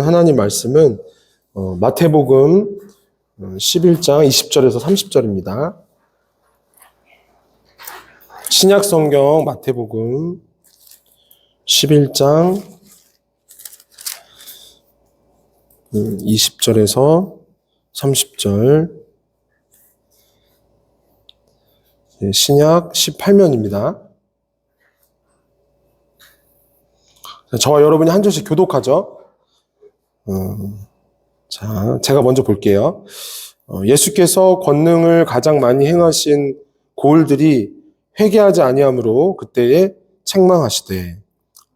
하나님 말씀은 마태복음 11장 20절에서 30절입니다. 신약 성경 마태복음 11장 20절에서 30절, 신약 18면입니다. 저와 여러분이 한 절씩 교독하죠. 자, 제가 먼저 볼게요. 예수께서 권능을 가장 많이 행하신 고을들이 회개하지 아니하므로 그때에 책망하시되,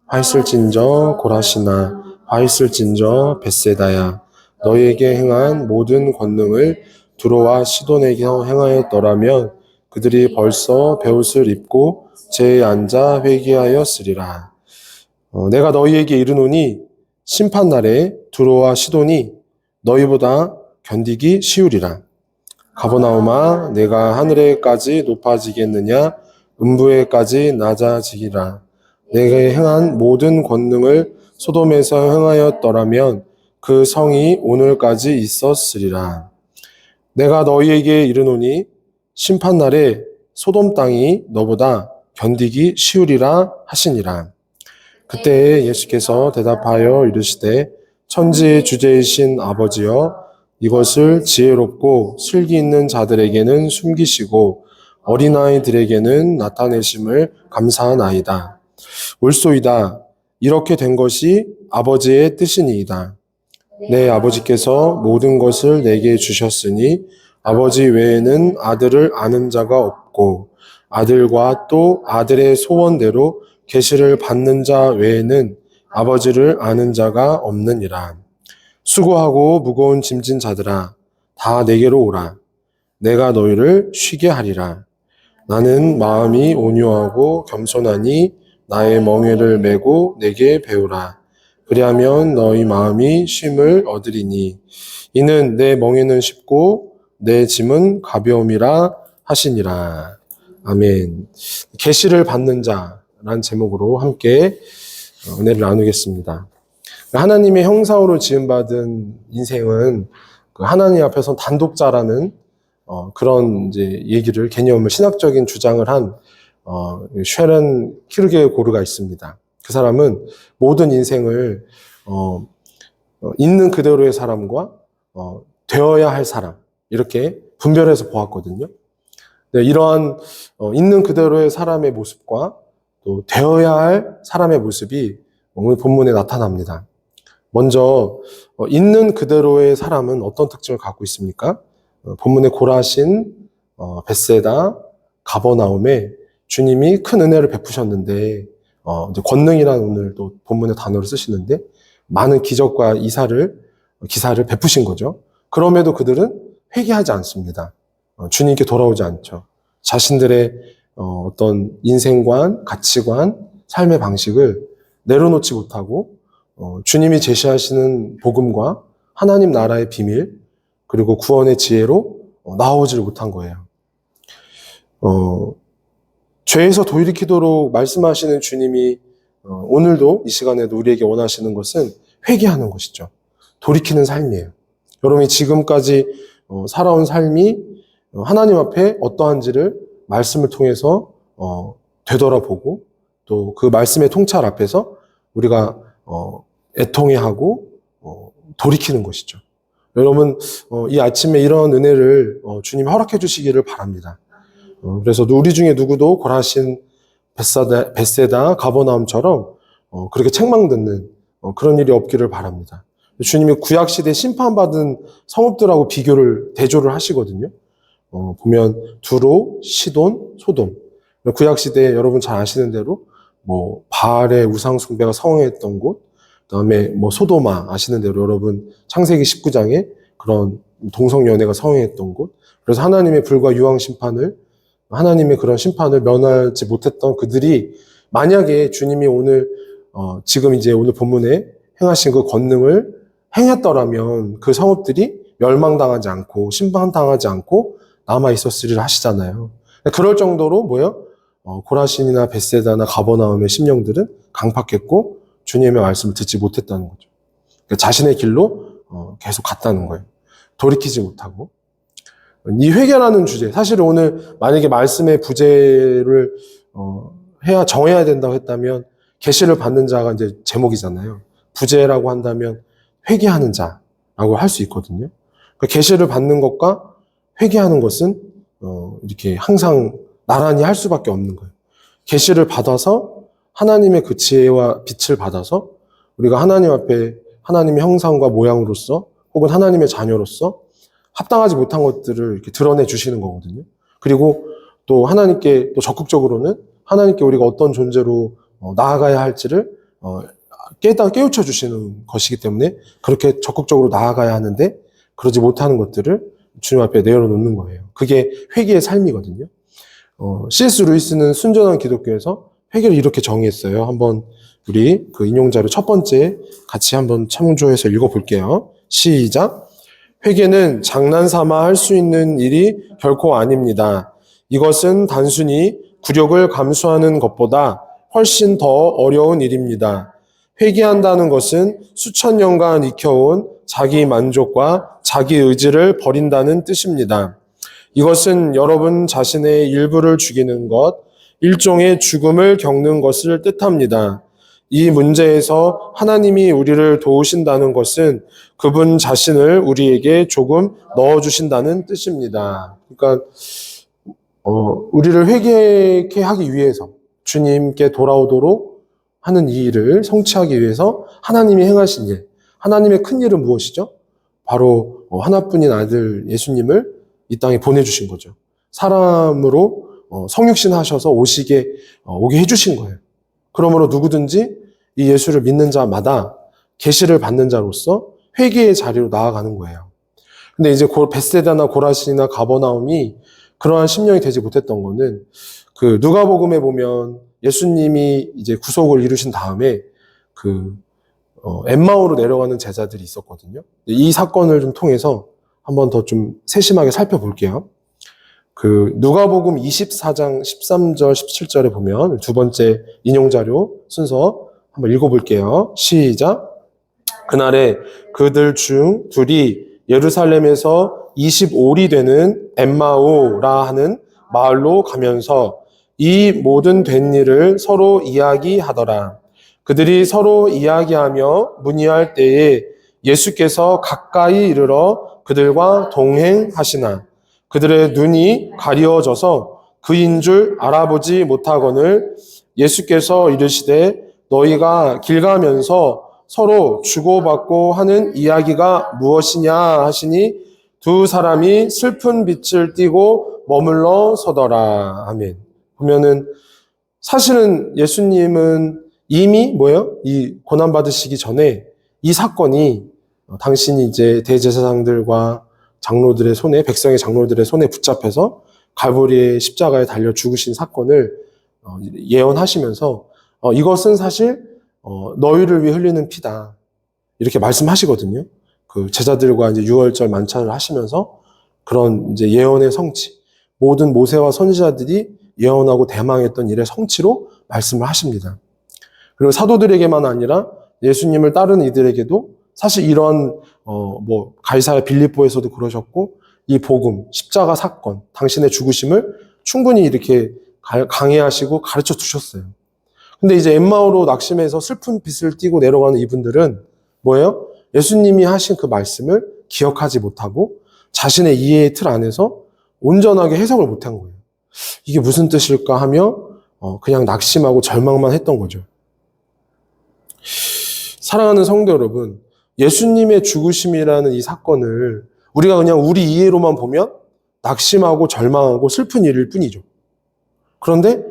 화 있을진저 고라시나, 화 있을진저 벳세다야, 너희에게 행한 모든 권능을 두로와 시돈에게 행하였더라면 그들이 벌써 베옷을 입고 제에 앉아 회개하였으리라. 내가 너희에게 이르노니 심판날에 두로와 시돈이 너희보다 견디기 쉬우리라. 가버나움아, 내가 하늘에까지 높아지겠느냐? 음부에까지 낮아지리라. 내가 행한 모든 권능을 소돔에서 행하였더라면 그 성이 오늘까지 있었으리라. 내가 너희에게 이르노니 심판날에 소돔 땅이 너보다 견디기 쉬우리라 하시니라. 그때 예수께서 대답하여 이르시되, 천지의 주제이신 아버지여, 이것을 지혜롭고 슬기 있는 자들에게는 숨기시고 어린아이들에게는 나타내심을 감사하나이다. 옳소이다. 이렇게 된 것이 아버지의 뜻이니이다. 내 아버지께서 모든 것을 내게 주셨으니 아버지 외에는 아들을 아는 자가 없고 아들과 또 아들의 소원대로 계시를 받는 자 외에는 아버지를 아는 자가 없느니라. 수고하고 무거운 짐진 자들아, 다 내게로 오라. 내가 너희를 쉬게 하리라. 나는 마음이 온유하고 겸손하니 나의 멍에를 메고 내게 배우라. 그리하면 너희 마음이 쉼을 얻으리니 이는 내 멍에는 쉽고 내 짐은 가벼움이라 하시니라. 아멘. 계시를 받는 자라는 제목으로 함께 은혜를 나누겠습니다. 하나님의 형상으로 지음받은 인생은 하나님 앞에서 단독자라는 그런 이제 얘기를, 개념을, 신학적인 주장을 한 쉐런 키르게고르가 있습니다. 그 사람은 모든 인생을 있는 그대로의 사람과 되어야 할 사람, 이렇게 분별해서 보았거든요. 네, 이러한 있는 그대로의 사람의 모습과 또 되어야 할 사람의 모습이 오늘 본문에 나타납니다. 먼저 있는 그대로의 사람은 어떤 특징을 갖고 있습니까? 본문에 고라신, 벳세다, 가버나움에 주님이 큰 은혜를 베푸셨는데 이제 권능이라는 오늘 또 본문의 단어를 쓰시는데 많은 기적과 기사를 베푸신 거죠. 그럼에도 그들은 회개하지 않습니다. 주님께 돌아오지 않죠. 자신들의 어떤 인생관, 가치관, 삶의 방식을 내려놓지 못하고 주님이 제시하시는 복음과 하나님 나라의 비밀, 그리고 구원의 지혜로 나오지를 못한 거예요. 죄에서 돌이키도록 말씀하시는 주님이 오늘도 이 시간에도 우리에게 원하시는 것은 회개하는 것이죠. 돌이키는 삶이에요. 여러분이 지금까지 살아온 삶이 하나님 앞에 어떠한지를 말씀을 통해서 되돌아보고 또 그 말씀의 통찰 앞에서 우리가 애통해하고 돌이키는 것이죠. 여러분 이 아침에 이런 은혜를 주님이 허락해 주시기를 바랍니다. 그래서 우리 중에 누구도 고라신, 벳세다, 가버나움처럼 그렇게 책망듣는 그런 일이 없기를 바랍니다. 주님이 구약시대 심판받은 성읍들하고 대조를 하시거든요. 보면 두로, 시돈, 소돔. 구약시대 여러분 잘 아시는 대로 바알의 우상숭배가 성행했던 곳, 그다음에 소도마 아시는 대로 여러분 창세기 19장에 그런 동성연애가 성행했던 곳. 그래서 하나님의 불과 유황 심판을, 하나님의 그런 심판을 면하지 못했던 그들이 만약에 주님이 오늘 지금 이제 오늘 본문에 행하신 그 권능을 행했더라면 그 성읍들이 멸망당하지 않고 심판당하지 않고 남아 있었으리라 하시잖아요. 그럴 정도로 고라신이나 벳세다나 가버나움의 심령들은 강팍했고 주님의 말씀을 듣지 못했다는 거죠. 그러니까 자신의 길로 계속 갔다는 거예요. 돌이키지 못하고. 이 회개라는 주제, 사실 오늘 만약에 말씀의 부제를 정해야 된다고 했다면 계시를 받는 자가 이제 제목이잖아요. 부제라고 한다면 회개하는 자라고 할 수 있거든요. 그러니까 계시를 받는 것과 회개하는 것은 이렇게 항상 나란히 할 수밖에 없는 거예요. 계시를 받아서 하나님의 그 지혜와 빛을 받아서 우리가 하나님 앞에 하나님의 형상과 모양으로서 혹은 하나님의 자녀로서 합당하지 못한 것들을 이렇게 드러내 주시는 거거든요. 그리고 또 하나님께 또 적극적으로는 하나님께 우리가 어떤 존재로 나아가야 할지를 깨우쳐 주시는 것이기 때문에 그렇게 적극적으로 나아가야 하는데 그러지 못하는 것들을 주님 앞에 내려놓는 거예요. 그게 회개의 삶이거든요. C.S. 루이스는 순전한 기독교에서 회개를 이렇게 정의했어요. 한번 우리 그 인용자료 첫 번째 같이 한번 참조해서 읽어볼게요. 시작. 회개는 장난삼아 할 수 있는 일이 결코 아닙니다. 이것은 단순히 굴욕을 감수하는 것보다 훨씬 더 어려운 일입니다. 회개한다는 것은 수천 년간 익혀온 자기 만족과 자기 의지를 버린다는 뜻입니다. 이것은 여러분 자신의 일부를 죽이는 것, 일종의 죽음을 겪는 것을 뜻합니다. 이 문제에서 하나님이 우리를 도우신다는 것은 그분 자신을 우리에게 조금 넣어주신다는 뜻입니다. 그러니까 우리를 회개케 하기 위해서 주님께 돌아오도록 하는 이 일을 성취하기 위해서 하나님이 행하신 일, 하나님의 큰 일은 무엇이죠? 바로 하나뿐인 아들 예수님을 이 땅에 보내주신 거죠. 사람으로 성육신 하셔서 오게 해주신 거예요. 그러므로 누구든지 이 예수를 믿는 자마다 계시를 받는 자로서 회개의 자리로 나아가는 거예요. 근데 이제 벳세다나 고라신이나 가버나움이 그러한 심령이 되지 못했던 거는 그 누가복음에 보면 예수님이 이제 구속을 이루신 다음에 엠마오로 내려가는 제자들이 있었거든요. 이 사건을 좀 통해서 한번 더 좀 세심하게 살펴볼게요. 그 누가복음 24장 13절 17절에 보면 두 번째 인용자료 순서 한번 읽어볼게요. 시작. 그날에 그들 중 둘이 예루살렘에서 25리 되는 엠마오라 하는 마을로 가면서 이 모든 된 일을 서로 이야기하더라. 그들이 서로 이야기하며 문의할 때에 예수께서 가까이 이르러 그들과 동행하시나 그들의 눈이 가리워져서 그인 줄 알아보지 못하거늘 예수께서 이르시되 너희가 길 가면서 서로 주고받고 하는 이야기가 무엇이냐 하시니 두 사람이 슬픈 빛을 띠고 머물러 서더라. 아멘. 보면은 사실은 예수님은 이미 이 고난받으시기 전에 이 사건이 당신이 이제 대제사장들과 장로들의 손에, 백성의 장로들의 손에 붙잡혀서 갈보리의 십자가에 달려 죽으신 사건을 예언하시면서 이것은 사실 너희를 위해 흘리는 피다. 이렇게 말씀하시거든요. 그 제자들과 이제 유월절 만찬을 하시면서 그런 이제 예언의 성취, 모든 모세와 선지자들이 예언하고 대망했던 일의 성취로 말씀을 하십니다. 그리고 사도들에게만 아니라 예수님을 따르는 이들에게도 사실 이런 가이사랴 빌립보에서도 그러셨고 이 복음, 십자가 사건, 당신의 죽으심을 충분히 이렇게 강해하시고 가르쳐 주셨어요. 근데 이제 엠마오로 낙심해서 슬픈 빛을 띠고 내려가는 이분들은 뭐예요? 예수님이 하신 그 말씀을 기억하지 못하고 자신의 이해의 틀 안에서 온전하게 해석을 못한 거예요. 이게 무슨 뜻일까 하며 그냥 낙심하고 절망만 했던 거죠. 사랑하는 성도 여러분, 예수님의 죽으심이라는 이 사건을 우리가 그냥 우리 이해로만 보면 낙심하고 절망하고 슬픈 일일 뿐이죠. 그런데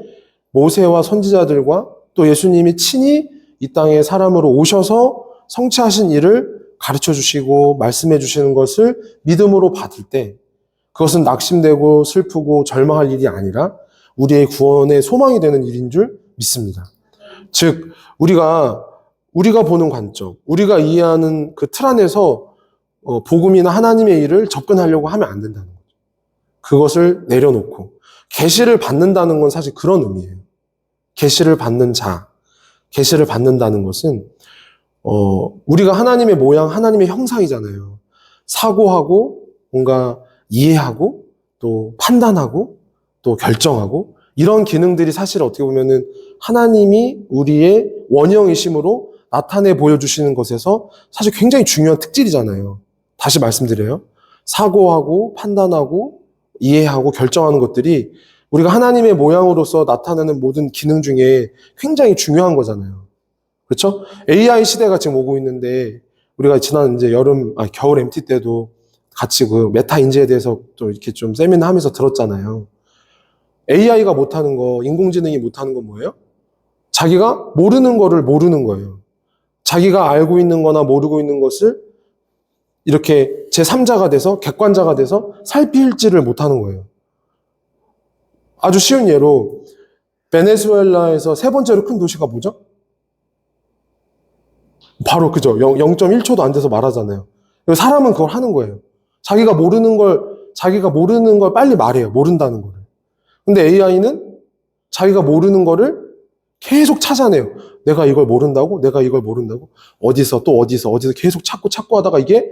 모세와 선지자들과 또 예수님이 친히 이 땅에 사람으로 오셔서 성취하신 일을 가르쳐 주시고 말씀해 주시는 것을 믿음으로 받을 때 그것은 낙심되고 슬프고 절망할 일이 아니라 우리의 구원의 소망이 되는 일인 줄 믿습니다. 즉 우리가 보는 관점, 우리가 이해하는 그 틀 안에서 복음이나 하나님의 일을 접근하려고 하면 안 된다는 거죠. 그것을 내려놓고 계시를 받는다는 건 사실 그런 의미예요. 계시를 받는 자, 계시를 받는다는 것은 우리가 하나님의 모양, 하나님의 형상이잖아요. 사고하고, 뭔가 이해하고, 또 판단하고, 또 결정하고, 이런 기능들이 사실 어떻게 보면은 하나님이 우리의 원형이심으로 나타내 보여주시는 것에서 사실 굉장히 중요한 특질이잖아요. 다시 말씀드려요. 사고하고, 판단하고, 이해하고, 결정하는 것들이 우리가 하나님의 모양으로서 나타내는 모든 기능 중에 굉장히 중요한 거잖아요. 그렇죠? AI 시대가 지금 오고 있는데, 우리가 지난 이제 겨울 MT 때도 같이 그 메타 인지에 대해서 또 이렇게 좀 세미나 하면서 들었잖아요. AI가 못하는 거, 인공지능이 못하는 건 뭐예요? 자기가 모르는 거를 모르는 거예요. 자기가 알고 있는 거나 모르고 있는 것을 이렇게 제3자가 돼서, 객관자가 돼서 살필지를 못하는 거예요. 아주 쉬운 예로, 베네수엘라에서 세 번째로 큰 도시가 뭐죠? 바로 그죠. 0.1초도 안 돼서 말하잖아요. 사람은 그걸 하는 거예요. 자기가 모르는 걸 빨리 말해요. 모른다는 거를. 근데 AI는 자기가 모르는 거를 계속 찾아내요. 내가 이걸 모른다고? 내가 이걸 모른다고? 어디서 계속 찾고 하다가 이게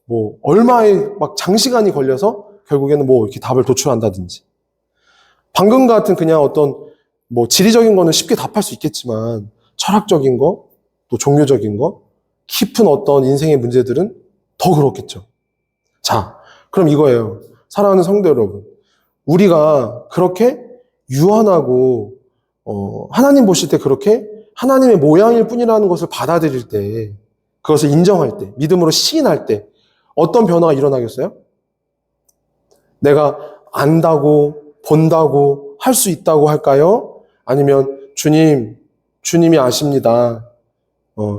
뭐 얼마의 막 장시간이 걸려서 결국에는 뭐 이렇게 답을 도출한다든지. 방금 같은 그냥 어떤 뭐 지리적인 거는 쉽게 답할 수 있겠지만 철학적인 거, 또 종교적인 거, 깊은 어떤 인생의 문제들은 더 그렇겠죠. 자, 그럼 이거예요. 사랑하는 성도 여러분. 우리가 그렇게 유한하고, 하나님 보실 때 그렇게 하나님의 모양일 뿐이라는 것을 받아들일 때, 그것을 인정할 때, 믿음으로 시인할 때, 어떤 변화가 일어나겠어요? 내가 안다고, 본다고, 할 수 있다고 할까요? 아니면 주님이 아십니다.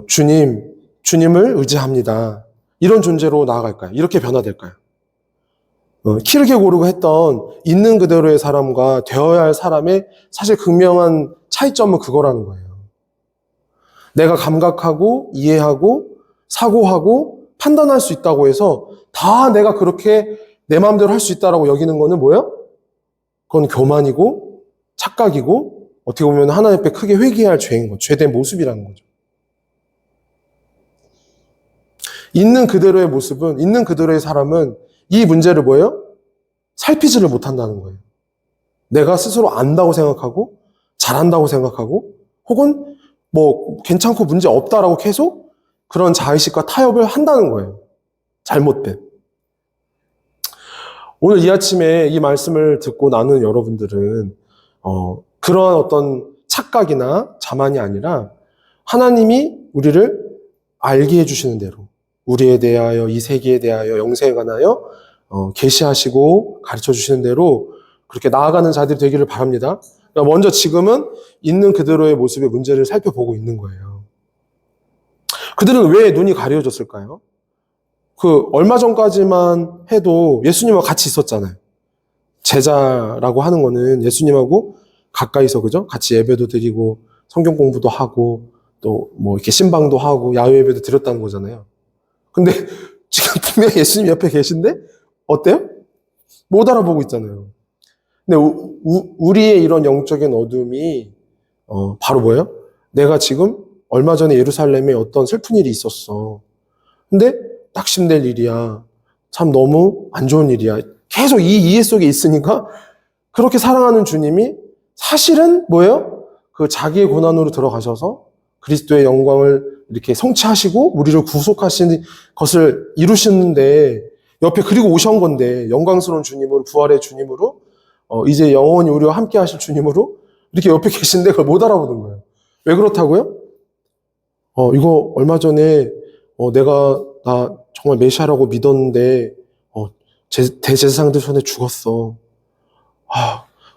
주님을 의지합니다. 이런 존재로 나아갈까요? 이렇게 변화될까요? 키르케고르가 했던 있는 그대로의 사람과 되어야 할 사람의 사실 극명한 차이점은 그거라는 거예요. 내가 감각하고 이해하고 사고하고 판단할 수 있다고 해서 다 내가 그렇게 내 마음대로 할 수 있다라고 여기는 거는 뭐예요? 그건 교만이고 착각이고 어떻게 보면 하나님 앞에 크게 회개해야 할 죄인 거죠. 죄된 모습이라는 거죠. 있는 그대로의 모습은, 있는 그대로의 사람은 이 문제를 뭐예요? 살피지를 못한다는 거예요. 내가 스스로 안다고 생각하고, 잘한다고 생각하고, 혹은 뭐 괜찮고 문제 없다라고 계속 그런 자의식과 타협을 한다는 거예요. 잘못된. 오늘 이 아침에 이 말씀을 듣고 나눈 여러분들은 그러한 어떤 착각이나 자만이 아니라 하나님이 우리를 알게 해주시는 대로 우리에 대하여, 이 세계에 대하여, 영생에 관하여 계시하시고 가르쳐 주시는 대로 그렇게 나아가는 자들이 되기를 바랍니다. 그러니까 먼저 지금은 있는 그대로의 모습의 문제를 살펴보고 있는 거예요. 그들은 왜 눈이 가려졌을까요? 얼마 전까지만 해도 예수님과 같이 있었잖아요. 제자라고 하는 거는 예수님하고 가까이서, 그죠? 같이 예배도 드리고, 성경 공부도 하고, 또 뭐 이렇게 신방도 하고, 야외 예배도 드렸다는 거잖아요. 근데 지금 분명히 예수님 옆에 계신데 어때요? 못 알아보고 있잖아요. 근데 우리의 이런 영적인 어둠이 바로 뭐예요? 내가 지금 얼마 전에 예루살렘에 어떤 슬픈 일이 있었어. 근데 낙심될 일이야. 참 너무 안 좋은 일이야. 계속 이 이해 속에 있으니까 그렇게 사랑하는 주님이 사실은 뭐예요? 그 자기의 고난으로 들어가셔서 그리스도의 영광을 이렇게 성취하시고 우리를 구속하시는 것을 이루시는데 옆에 그리고 오신 건데 영광스러운 주님으로, 부활의 주님으로, 이제 영원히 우리와 함께 하실 주님으로 이렇게 옆에 계신데 그걸 못 알아보는 거예요. 왜 그렇다고요? 이거 얼마 전에 나 정말 메시아라고 믿었는데 대제사장들 손에 죽었어.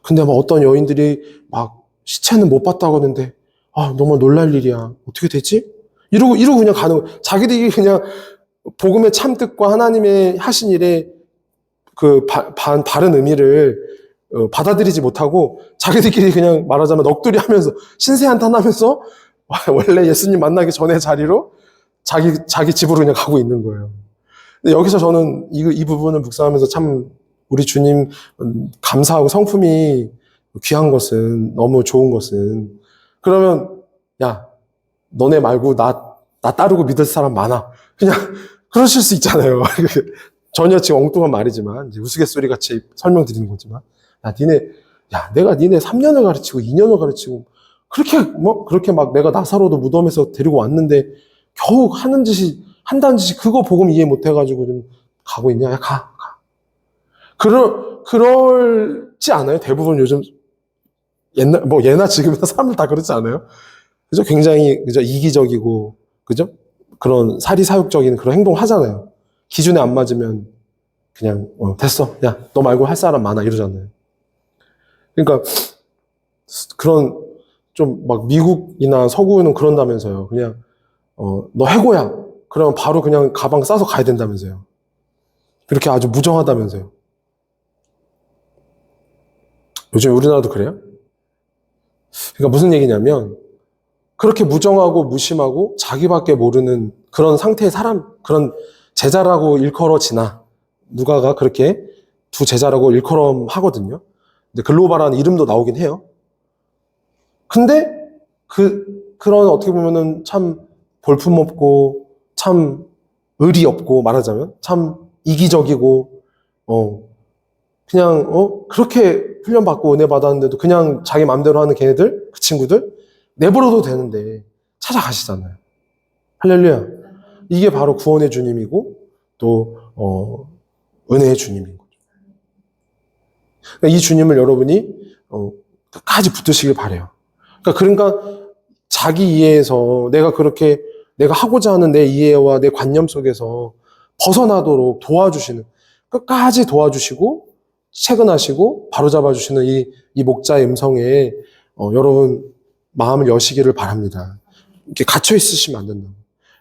근데 막 어떤 여인들이 막 시체는 못 봤다고 하는데 너무 놀랄 일이야. 어떻게 되지? 이러고 그냥 가는 거예요. 자기들이 그냥 복음의 참뜻과 하나님의 하신 일의 그 바른 의미를 받아들이지 못하고 자기들끼리 그냥 말하자면 넋두리 하면서 신세한탄하면서 원래 예수님 만나기 전의 자리로 자기 집으로 그냥 가고 있는 거예요. 근데 여기서 저는 이 부분을 묵상하면서 참 우리 주님 감사하고 성품이 귀한 것은, 너무 좋은 것은, 그러면 야 너네 말고 나 나 따르고 믿을 사람 많아. 그냥 그러실 수 있잖아요. 전혀 지금 엉뚱한 말이지만 이제 우스갯소리 같이 설명드리는 거지만 내가 니네 3년을 가르치고 2년을 가르치고 그렇게 막 내가 나사로도 무덤에서 데리고 왔는데 겨우 한다는 짓이 그거 복음 이해 못 해가지고 좀 가고 있냐? 야, 가. 그럴지 않아요? 대부분 요즘 예나 지금이나 사람들 다 그렇지 않아요? 그죠? 굉장히, 그죠? 이기적이고, 그죠? 그런 사리사욕적인 그런 행동 하잖아요. 기준에 안 맞으면 그냥, 됐어. 야, 너 말고 할 사람 많아. 이러잖아요. 그러니까, 그런, 좀 막 미국이나 서구는 그런다면서요. 그냥, 너 해고야. 그러면 바로 그냥 가방 싸서 가야 된다면서요. 그렇게 아주 무정하다면서요. 요즘 우리나라도 그래요? 그러니까 무슨 얘기냐면, 그렇게 무정하고 무심하고 자기밖에 모르는 그런 상태의 그런 제자라고 일컬어지나, 누가가 그렇게 두 제자라고 일컬어 하거든요. 근데 글로바라는 이름도 나오긴 해요. 근데 그런 어떻게 보면은 참 볼품없고 참 의리 없고 말하자면 참 이기적이고 그냥 그렇게 훈련받고 은혜 받았는데도 그냥 자기 마음대로 하는 걔네들 그 친구들 내버려도 되는데 찾아가시잖아요. 할렐루야. 이게 바로 구원의 주님이고 또 은혜의 주님인 거죠. 그러니까 이 주님을 여러분이 끝까지 붙드시길 바래요. 그러니까 자기 이해에서 내가 하고자 하는 내 이해와 내 관념 속에서 벗어나도록 도와주시는, 끝까지 도와주시고 채근하시고 바로잡아주시는 이 목자의 음성에 여러분 마음을 여시기를 바랍니다. 이렇게 갇혀 있으시면 안 된다.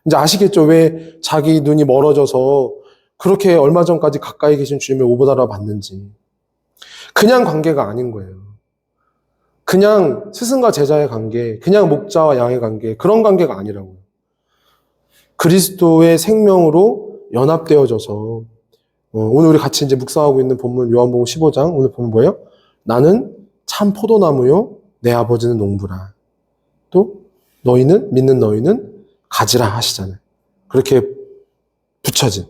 이제 아시겠죠? 왜 자기 눈이 멀어져서 그렇게 얼마 전까지 가까이 계신 주님을 오보다라 봤는지. 그냥 관계가 아닌 거예요. 그냥 스승과 제자의 관계, 그냥 목자와 양의 관계, 그런 관계가 아니라고요. 그리스도의 생명으로 연합되어져서 오늘 우리 같이 이제 묵상하고 있는 본문 요한복음 15장 오늘 보면 뭐예요? 나는 참 포도나무요 내 아버지는 농부라. 또 믿는 너희는 가지라 하시잖아요. 그렇게 붙여진,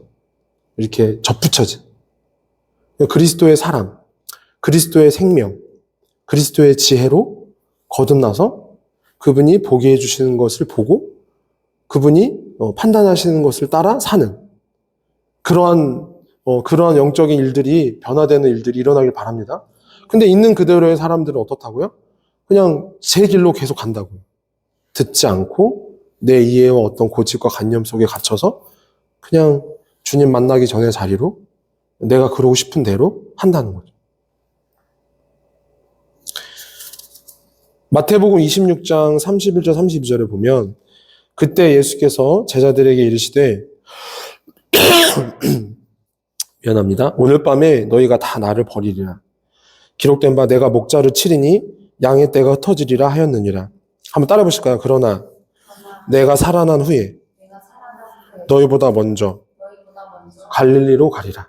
이렇게 접붙여진 그리스도의 사랑, 그리스도의 생명, 그리스도의 지혜로 거듭나서 그분이 보게 해주시는 것을 보고 그분이 판단하시는 것을 따라 사는 그러한 영적인 일들이 변화되는 일들이 일어나길 바랍니다. 근데 있는 그대로의 사람들은 어떻다고요? 그냥 제 길로 계속 간다고요. 듣지 않고 내 이해와 어떤 고집과 관념 속에 갇혀서 그냥 주님 만나기 전의 자리로 내가 그러고 싶은 대로 한다는 거죠. 마태복음 26장 31절 32절에 보면 그때 예수께서 제자들에게 이르시되 미안합니다. 오늘 밤에 너희가 다 나를 버리리라. 기록된 바 내가 목자를 치리니 양의 떼가 흩어지리라 하였느니라. 한번 따라 보실까요? 그러나 내가 살아난 후에 너희보다 먼저 갈릴리로 가리라.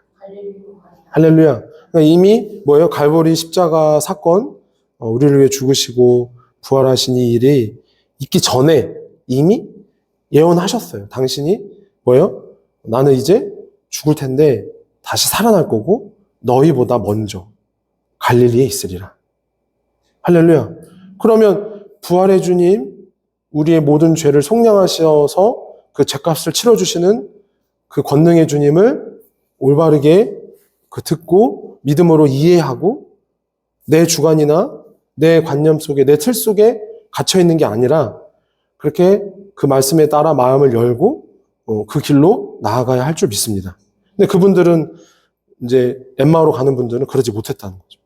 할렐루야. 그러니까 이미 뭐예요? 갈보리 십자가 사건, 우리를 위해 죽으시고 부활하신 이 일이 있기 전에 이미 예언하셨어요. 당신이 뭐예요? 나는 이제 죽을 텐데 다시 살아날 거고 너희보다 먼저 갈릴리에 있으리라. 할렐루야. 그러면 부활의 주님, 우리의 모든 죄를 속량하셔서 그 죄값을 치러주시는 그 권능의 주님을 올바르게 듣고 믿음으로 이해하고 내 주관이나 내 관념 속에 내 틀 속에 갇혀 있는 게 아니라 그렇게 그 말씀에 따라 마음을 열고 그 길로 나아가야 할 줄 믿습니다. 근데 그분들은 이제 엠마오로 가는 분들은 그러지 못했다는 거죠.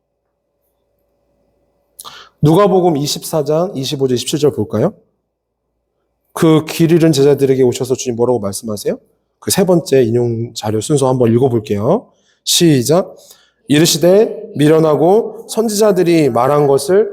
누가복음 24장 25절 27절 볼까요? 그 길 잃은 제자들에게 오셔서 주님 뭐라고 말씀하세요? 그 세 번째 인용 자료 순서 한번 읽어볼게요. 시작. 이르시되 미련하고 선지자들이 말한 것을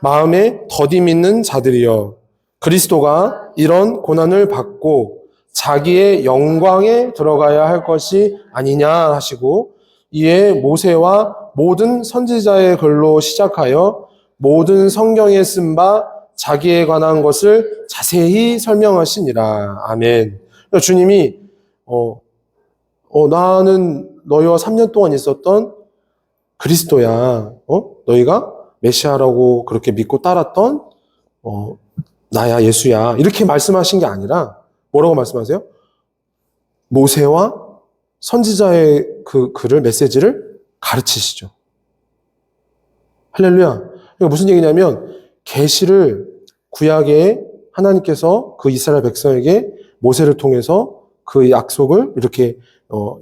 마음에 더디 믿는 자들이여 그리스도가 이런 고난을 받고 자기의 영광에 들어가야 할 것이 아니냐 하시고 이에 모세와 모든 선지자의 글로 시작하여 모든 성경에 쓴 바 자기에 관한 것을 자세히 설명하시니라. 아멘. 그러니까 주님이 나는 너희와 3년 동안 있었던 그리스도야. 너희가 메시아라고 그렇게 믿고 따랐던 나야, 예수야. 이렇게 말씀하신 게 아니라 뭐라고 말씀하세요? 모세와 선지자의 그 글을, 메시지를 가르치시죠. 할렐루야. 그러니까 무슨 얘기냐면 계시를 구약에 하나님께서 그 이스라엘 백성에게 모세를 통해서 그 약속을 이렇게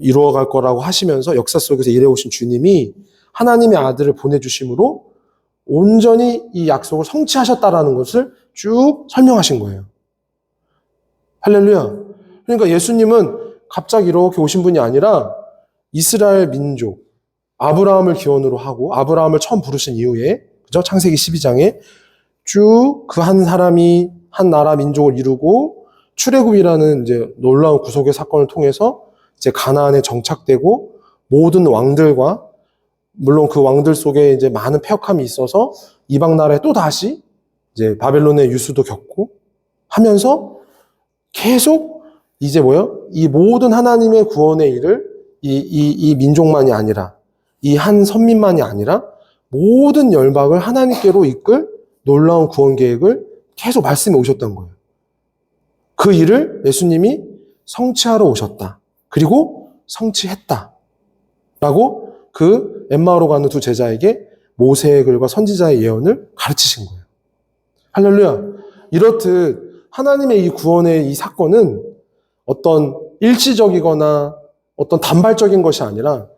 이루어갈 거라고 하시면서 역사 속에서 일해오신 주님이 하나님의 아들을 보내주심으로 온전히 이 약속을 성취하셨다라는 것을 쭉 설명하신 거예요. 할렐루야. 그러니까 예수님은 갑자기 이렇게 오신 분이 아니라 이스라엘 민족, 아브라함을 기원으로 하고 아브라함을 처음 부르신 이후에, 그죠? 창세기 12장에 쭉 그 한 사람이 한 나라 민족을 이루고 출애굽이라는 이제 놀라운 구속의 사건을 통해서 이제 가나안에 정착되고 모든 왕들과, 물론 그 왕들 속에 이제 많은 패역함이 있어서 이방 나라에 또 다시 이제 바벨론의 유수도 겪고 하면서 계속 이제 이 모든 하나님의 구원의 일을 이 민족만이 아니라, 이 한 선민만이 아니라 모든 열방을 하나님께로 이끌 놀라운 구원 계획을 계속 말씀해 오셨던 거예요. 그 일을 예수님이 성취하러 오셨다. 그리고 성취했다. 라고 그 엠마오로 가는 두 제자에게 모세의 글과 선지자의 예언을 가르치신 거예요. 할렐루야. 이렇듯 하나님의 이 구원의 이 사건은 어떤 일시적이거나 어떤 단발적인 것이 아니라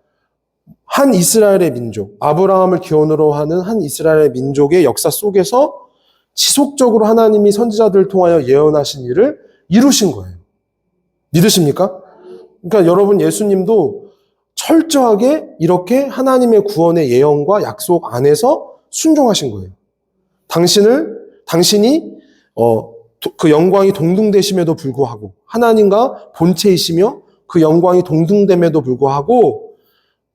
한 이스라엘의 민족, 아브라함을 기원으로 하는 한 이스라엘의 민족의 역사 속에서 지속적으로 하나님이 선지자들을 통하여 예언하신 일을 이루신 거예요. 믿으십니까? 그러니까 여러분, 예수님도 철저하게 이렇게 하나님의 구원의 예언과 약속 안에서 순종하신 거예요. 당신이 그 영광이 동등되심에도 불구하고, 하나님과 본체이시며 그 영광이 동등됨에도 불구하고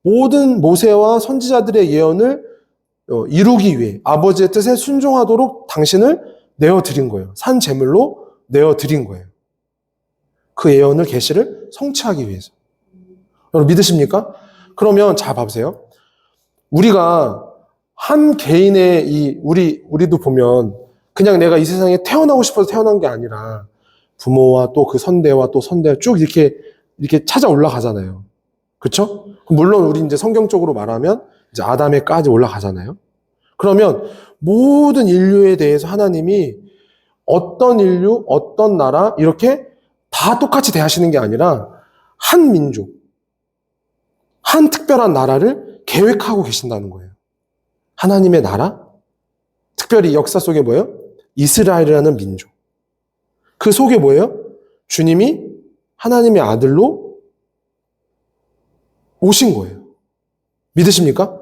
모든 모세와 선지자들의 예언을 이루기 위해 아버지의 뜻에 순종하도록 당신을 내어드린 거예요. 산 제물로 내어드린 거예요. 그 예언을, 계시를 성취하기 위해서. 여러분 믿으십니까? 그러면 잘 봐보세요. 우리가 한 개인의 우리도 보면 그냥 내가 이 세상에 태어나고 싶어서 태어난 게 아니라 부모와 또 그 선대와 또 선대 쭉 이렇게 찾아 올라가잖아요. 그렇죠? 물론 우리 이제 성경적으로 말하면 이제 아담에까지 올라가잖아요. 그러면 모든 인류에 대해서 하나님이 어떤 인류, 어떤 나라 이렇게 다 똑같이 대하시는 게 아니라 한 민족, 한 특별한 나라를 계획하고 계신다는 거예요. 하나님의 나라, 특별히 역사 속에 뭐예요? 이스라엘이라는 민족. 그 속에 뭐예요? 주님이 하나님의 아들로 오신 거예요. 믿으십니까?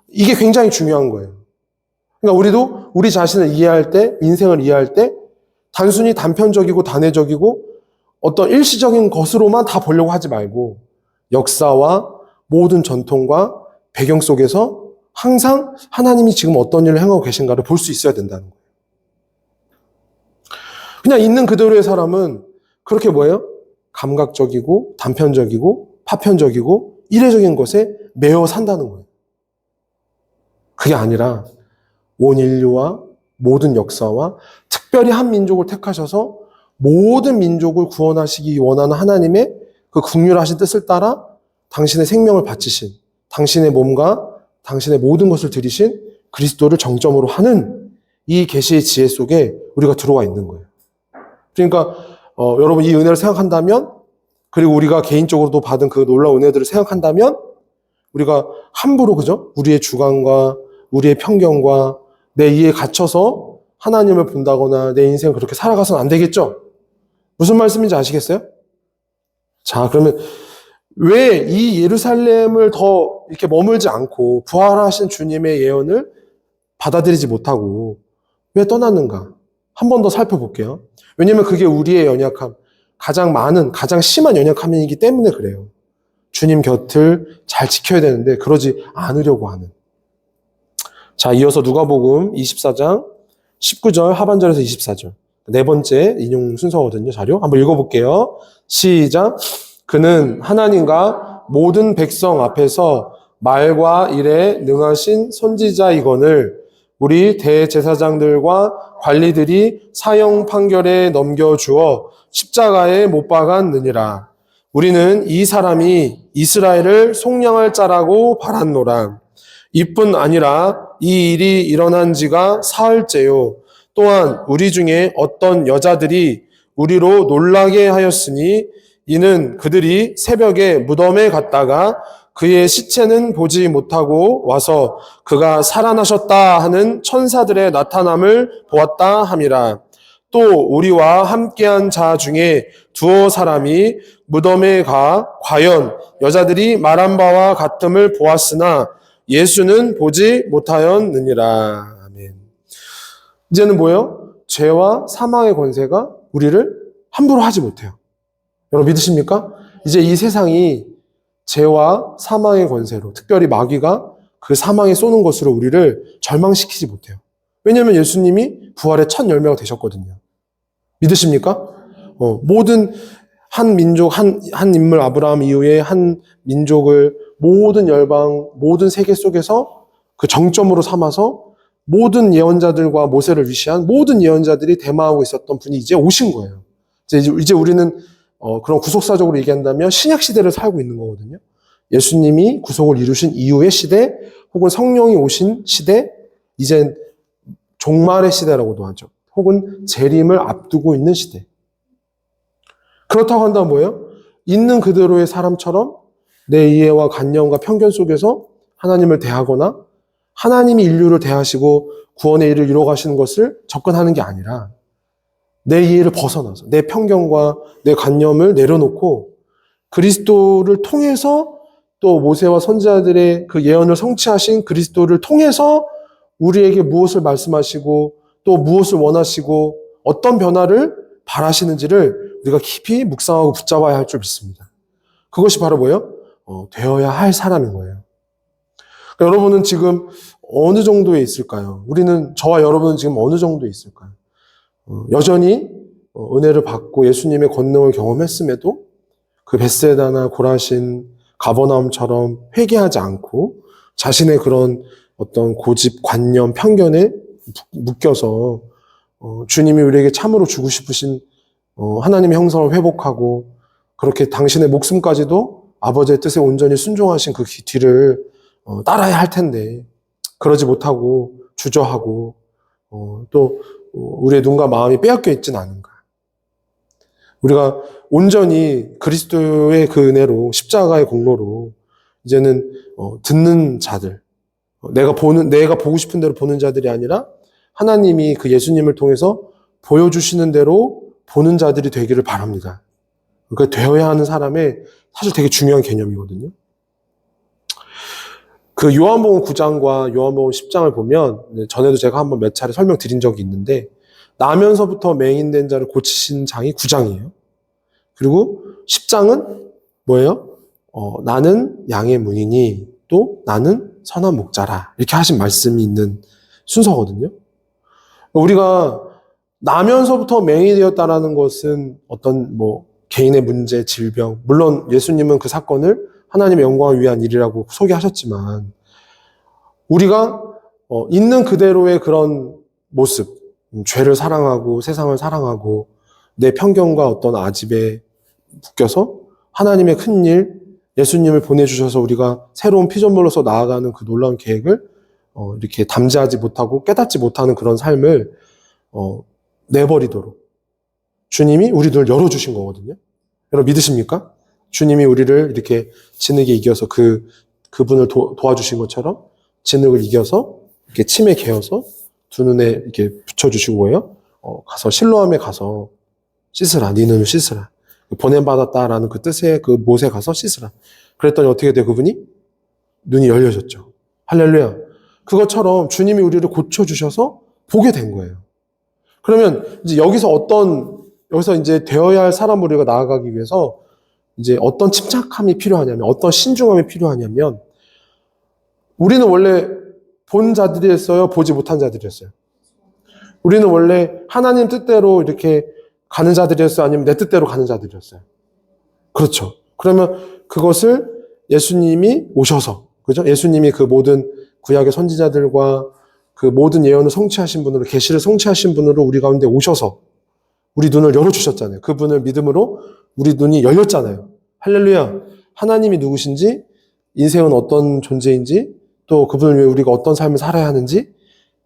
이게 굉장히 중요한 거예요. 그러니까 우리도 우리 자신을 이해할 때, 인생을 이해할 때 단순히 단편적이고 단회적이고 어떤 일시적인 것으로만 다 보려고 하지 말고 역사와 모든 전통과 배경 속에서 항상 하나님이 지금 어떤 일을 행하고 계신가를 볼 수 있어야 된다는 거예요. 그냥 있는 그대로의 사람은 그렇게 뭐예요? 감각적이고 단편적이고 파편적이고 이례적인 것에 매여 산다는 거예요. 그게 아니라 온 인류와 모든 역사와 특별히 한 민족을 택하셔서 모든 민족을 구원하시기 원하는 하나님의 그 긍휼하신 뜻을 따라 당신의 생명을 바치신, 당신의 몸과 당신의 모든 것을 드리신 그리스도를 정점으로 하는 이 계시의 지혜 속에 우리가 들어와 있는 거예요. 그러니까 여러분 이 은혜를 생각한다면, 그리고 우리가 개인적으로도 받은 그 놀라운 은혜들을 생각한다면 우리가 함부로, 그죠? 우리의 주관과 우리의 편견과 내 이해에 갇혀서 하나님을 본다거나 내 인생을 그렇게 살아가서는 안 되겠죠? 무슨 말씀인지 아시겠어요? 자, 그러면 왜 이 예루살렘을 더 이렇게 머물지 않고 부활하신 주님의 예언을 받아들이지 못하고 왜 떠났는가? 한 번 더 살펴볼게요. 왜냐면 그게 우리의 연약함, 가장 심한 연약함이기 때문에 그래요. 주님 곁을 잘 지켜야 되는데 그러지 않으려고 하는. 자, 이어서 누가복음 24장 19절 하반절에서 24절. 네 번째 인용 순서거든요. 자료. 한번 읽어볼게요. 시작. 그는 하나님과 모든 백성 앞에서 말과 일에 능하신 선지자이거늘 우리 대제사장들과 관리들이 사형 판결에 넘겨주어 십자가에 못 박았느니라. 우리는 이 사람이 이스라엘을 속량할 자라고 바랐노라. 이뿐 아니라 이 일이 일어난 지가 사흘째요. 또한 우리 중에 어떤 여자들이 우리로 놀라게 하였으니 이는 그들이 새벽에 무덤에 갔다가 그의 시체는 보지 못하고 와서 그가 살아나셨다 하는 천사들의 나타남을 보았다 함이라. 또 우리와 함께한 자 중에 두어 사람이 무덤에 가 과연 여자들이 말한 바와 같음을 보았으나 예수는 보지 못하였느니라. 아멘. 이제는 뭐예요? 죄와 사망의 권세가 우리를 함부로 하지 못해요. 여러분 믿으십니까? 이제 이 세상이 죄와 사망의 권세로, 특별히 마귀가 그 사망에 쏘는 것으로 우리를 절망시키지 못해요. 왜냐하면 예수님이 부활의 첫 열매가 되셨거든요. 믿으십니까? 모든 한 민족, 한 인물 아브라함 이후에 한 민족을 모든 열방, 모든 세계 속에서 그 정점으로 삼아서 모든 예언자들과 모세를 위시한 모든 예언자들이 대마하고 있었던 분이 이제 오신 거예요. 이제 우리는 그런 구속사적으로 얘기한다면 신약 시대를 살고 있는 거거든요. 예수님이 구속을 이루신 이후의 시대, 혹은 성령이 오신 시대, 이제 종말의 시대라고도 하죠. 혹은 재림을 앞두고 있는 시대. 그렇다고 한다면 뭐예요? 있는 그대로의 사람처럼 내 이해와 관념과 편견 속에서 하나님을 대하거나 하나님이 인류를 대하시고 구원의 일을 이루어가시는 것을 접근하는 게 아니라 내 이해를 벗어나서 내 편견과 내 관념을 내려놓고 그리스도를 통해서 또 모세와 선지자들의 그 예언을 성취하신 그리스도를 통해서 우리에게 무엇을 말씀하시고 또 무엇을 원하시고 어떤 변화를 바라시는지를 우리가 깊이 묵상하고 붙잡아야 할 줄 믿습니다. 그것이 바로 뭐예요? 되어야 할 사람인 거예요. 그러니까 여러분은 지금 어느 정도에 있을까요? 저와 여러분은 지금 어느 정도에 있을까요? 여전히 은혜를 받고 예수님의 권능을 경험했음에도 그 벳세다나 고라신, 가버나움처럼 회개하지 않고 자신의 그런 어떤 고집, 관념, 편견에 묶여서 주님이 우리에게 참으로 주고 싶으신 하나님의 형상을 회복하고 그렇게 당신의 목숨까지도 아버지의 뜻에 온전히 순종하신 그 뒤를 따라야 할 텐데 그러지 못하고 주저하고 또 우리의 눈과 마음이 빼앗겨 있지는 않은가. 우리가 온전히 그리스도의 그 은혜로 십자가의 공로로 이제는 듣는 자들, 내가 보고 싶은 대로 보는 자들이 아니라 하나님이 그 예수님을 통해서 보여주시는 대로 보는 자들이 되기를 바랍니다. 그러니까 되어야 하는 사람의 사실 되게 중요한 개념이거든요. 그 요한복음 9장과 요한복음 10장을 보면 전에도 제가 한번 몇 차례 설명드린 적이 있는데 나면서부터 맹인된 자를 고치신 장이 9장이에요. 그리고 10장은 뭐예요? 나는 양의 문이니 또 나는 선한 목자라 이렇게 하신 말씀이 있는 순서거든요. 우리가 나면서부터 맹인이 되었다라는 것은 어떤 개인의 문제, 질병, 물론 예수님은 그 사건을 하나님의 영광을 위한 일이라고 소개하셨지만 우리가 있는 그대로의 그런 모습, 죄를 사랑하고 세상을 사랑하고 내 편견과 어떤 아집에 묶여서 하나님의 큰 일, 예수님을 보내주셔서 우리가 새로운 피조물로서 나아가는 그 놀라운 계획을 이렇게 담재하지 못하고 깨닫지 못하는 그런 삶을 내버리도록 주님이 우리 눈을 열어주신 거거든요. 여러분 믿으십니까? 주님이 우리를 이렇게 진흙에 이겨서 그분을 도와주신 것처럼 진흙을 이겨서 이렇게 침에 개어서 두 눈에 이렇게 붙여주시고 뭐예요? 가서 실로암에 가서 씻으라. 네 눈을 씻으라. 보냄받았다라는 그 뜻의 그 못에 가서 씻으라. 그랬더니 어떻게 돼요? 그분이? 눈이 열려졌죠. 할렐루야. 그것처럼 주님이 우리를 고쳐주셔서 보게 된 거예요. 그러면 이제 여기서 이제 되어야 할 사람으로 우리가 나아가기 위해서 이제 어떤 침착함이 필요하냐면, 어떤 신중함이 필요하냐면, 우리는 원래 본 자들이었어요? 보지 못한 자들이었어요? 우리는 원래 하나님 뜻대로 이렇게 가는 자들이었어요? 아니면 내 뜻대로 가는 자들이었어요? 그렇죠. 그러면 그것을 예수님이 오셔서, 그죠? 예수님이 그 모든 구약의 선지자들과 그 모든 예언을 성취하신 분으로, 계시를 성취하신 분으로 우리 가운데 오셔서 우리 눈을 열어주셨잖아요. 그분을 믿음으로 우리 눈이 열렸잖아요. 할렐루야. 하나님이 누구신지, 인생은 어떤 존재인지, 또 그분을 위해 우리가 어떤 삶을 살아야 하는지,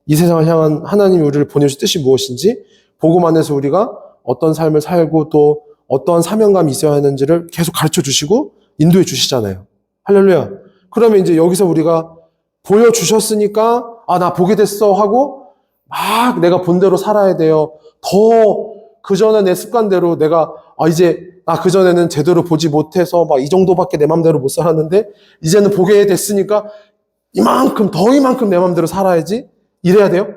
이 세상을 향한 하나님이 우리를 보내주신 뜻이 무엇인지, 복음 안에서 우리가 어떤 삶을 살고 또 어떠한 사명감이 있어야 하는지를 계속 가르쳐 주시고 인도해 주시잖아요. 할렐루야. 그러면 이제 여기서 우리가 보여주셨으니까 나 보게 됐어 하고 막 내가 본대로 살아야 돼요. 더 그전에 내 습관대로 내가 이제 그전에는 제대로 보지 못해서 막 이 정도밖에 내 맘대로 못 살았는데 이제는 보게 됐으니까 이만큼 내 맘대로 살아야지. 이래야 돼요?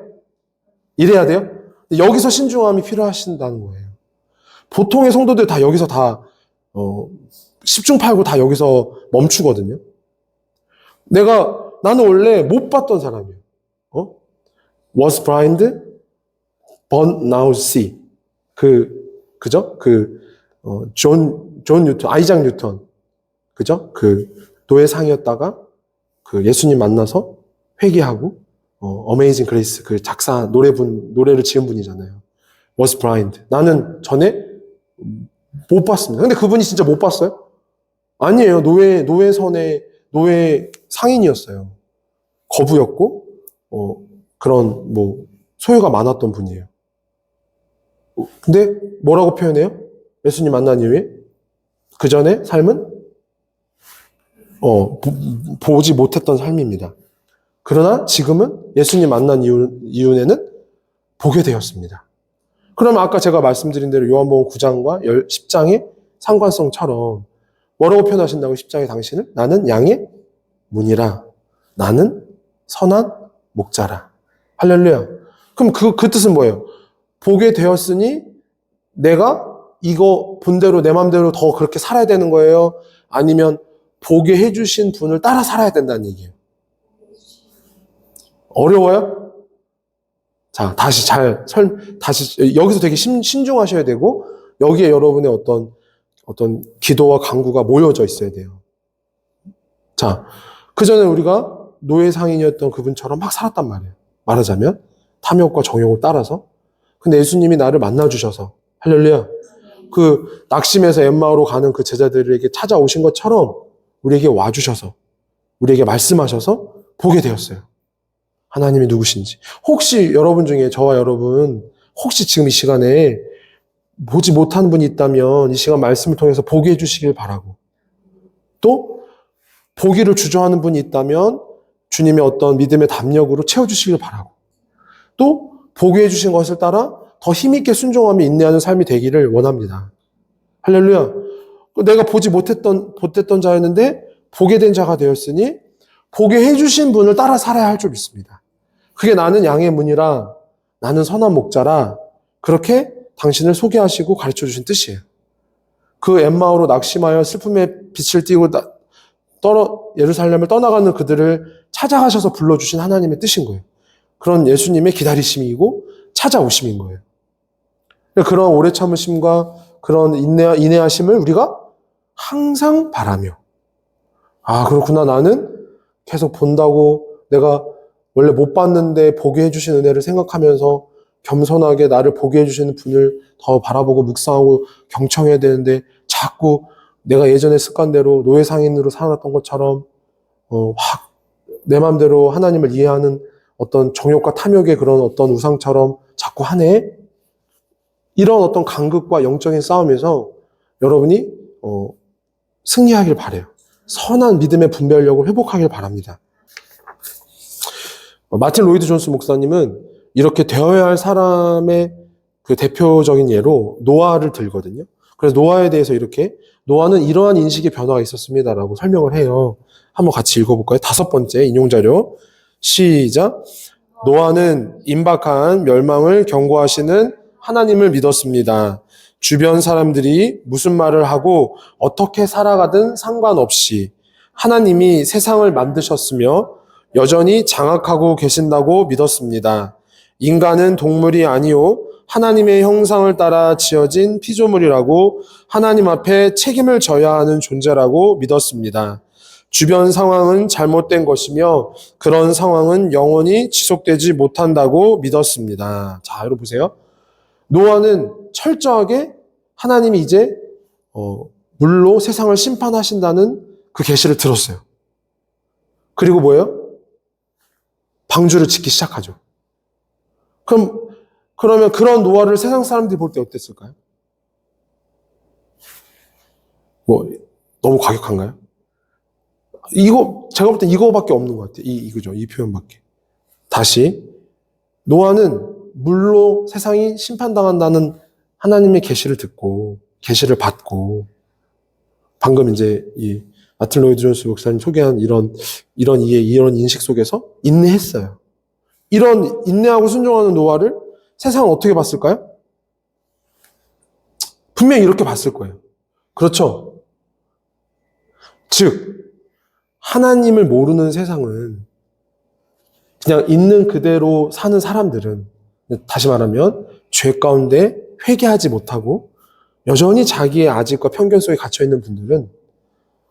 이래야 돼요? 여기서 신중함이 필요하신다는 거예요. 보통의 성도들 다 여기서 다 10중 8구 다 여기서 멈추거든요. 나는 원래 못 봤던 사람이에요. Was blind, but now see. 그죠? 존 뉴턴, 아이작 뉴턴. 그죠? 노예상이었다가 예수님 만나서 회개하고, 어메이징 그레이스, 노래를 지은 분이잖아요. Was blind. 나는 전에 못 봤습니다. 근데 그분이 진짜 못 봤어요? 아니에요. 노예 상인이었어요. 거부였고, 그런, 소유가 많았던 분이에요. 근데 뭐라고 표현해요? 예수님 만난 이후에? 그 전에 삶은? 보지 못했던 삶입니다. 그러나 지금은 예수님 만난 이후에는 보게 되었습니다. 그러면 아까 제가 말씀드린 대로 요한복음 9장과 10장의 상관성처럼 뭐라고 표현하신다고 10장의 당신을? 나는 양의 문이라. 나는 선한 목자라. 할렐루야. 그럼 그 뜻은 뭐예요? 보게 되었으니 내가 이거 본대로 내 맘대로 더 그렇게 살아야 되는 거예요? 아니면 보게 해주신 분을 따라 살아야 된다는 얘기예요. 어려워요? 자, 다시 여기서 되게 신중하셔야 되고, 여기에 여러분의 어떤 기도와 간구가 모여져 있어야 돼요. 자, 그 전에 우리가 노예 상인이었던 그분처럼 막 살았단 말이에요. 말하자면, 탐욕과 정욕을 따라서. 근데 예수님이 나를 만나주셔서, 할렐루야. 낙심해서 엠마오로 가는 그 제자들에게 찾아오신 것처럼 우리에게 와주셔서, 우리에게 말씀하셔서 보게 되었어요. 하나님이 누구신지. 혹시 여러분 중에 저와 여러분 혹시 지금 이 시간에 보지 못한 분이 있다면 이 시간 말씀을 통해서 보게 해주시길 바라고, 또 보기를 주저하는 분이 있다면 주님의 어떤 믿음의 담력으로 채워주시길 바라고, 또 보게 해주신 것을 따라 더 힘있게 순종하며 인내하는 삶이 되기를 원합니다. 할렐루야. 내가 보지 못했던 자였는데 보게 된 자가 되었으니 보게 해주신 분을 따라 살아야 할 줄 믿습니다. 그게 나는 양의 문이라, 나는 선한 목자라, 그렇게 당신을 소개하시고 가르쳐 주신 뜻이에요. 엠마오로 낙심하여 슬픔의 빛을 띠고 예루살렘을 떠나가는 그들을 찾아가셔서 불러주신 하나님의 뜻인 거예요. 그런 예수님의 기다리심이고 찾아오심인 거예요. 그런 오래 참으심과 그런 인내하심을 우리가 항상 바라며, 그렇구나. 나는 계속 본다고 내가 원래 못 봤는데 보게 해주신 은혜를 생각하면서 겸손하게 나를 보게 해주시는 분을 더 바라보고 묵상하고 경청해야 되는데 자꾸 내가 예전의 습관대로 노예상인으로 살았던 것처럼 내 마음대로 하나님을 이해하는 어떤 정욕과 탐욕의 그런 어떤 우상처럼 자꾸 하네. 이런 어떤 간극과 영적인 싸움에서 여러분이 승리하길 바라요. 선한 믿음의 분별력을 회복하길 바랍니다. 마틴 로이드 존스 목사님은 이렇게 되어야 할 사람의 그 대표적인 예로 노아를 들거든요. 그래서 노아에 대해서 노아는 이러한 인식의 변화가 있었습니다라고 설명을 해요. 한번 같이 읽어볼까요? 5번째 인용자료. 시작. 노아는 임박한 멸망을 경고하시는 하나님을 믿었습니다. 주변 사람들이 무슨 말을 하고 어떻게 살아가든 상관없이 하나님이 세상을 만드셨으며 여전히 장악하고 계신다고 믿었습니다. 인간은 동물이 아니요 하나님의 형상을 따라 지어진 피조물이라고 하나님 앞에 책임을 져야 하는 존재라고 믿었습니다. 주변 상황은 잘못된 것이며 그런 상황은 영원히 지속되지 못한다고 믿었습니다. 자, 여러분 보세요. 노아는 철저하게 하나님이 이제 물로 세상을 심판하신다는 그 계시를 들었어요. 그리고 뭐예요? 방주를 짓기 시작하죠. 그러면 그런 노아를 세상 사람들이 볼 때 어땠을까요? 너무 과격한가요? 제가 볼 때 이거밖에 없는 것 같아요. 이거죠. 이 표현밖에. 다시, 노아는 물로 세상이 심판당한다는 하나님의 계시를 듣고, 계시를 받고, 방금 이제 이 마틴 로이드 존스 목사님 소개한 이런 이해, 이런 인식 속에서 인내했어요. 이런 인내하고 순종하는 노아를 세상은 어떻게 봤을까요? 분명히 이렇게 봤을 거예요. 그렇죠? 즉, 하나님을 모르는 세상은 그냥 있는 그대로 사는 사람들은, 다시 말하면 죄 가운데 회개하지 못하고 여전히 자기의 아집과 편견 속에 갇혀있는 분들은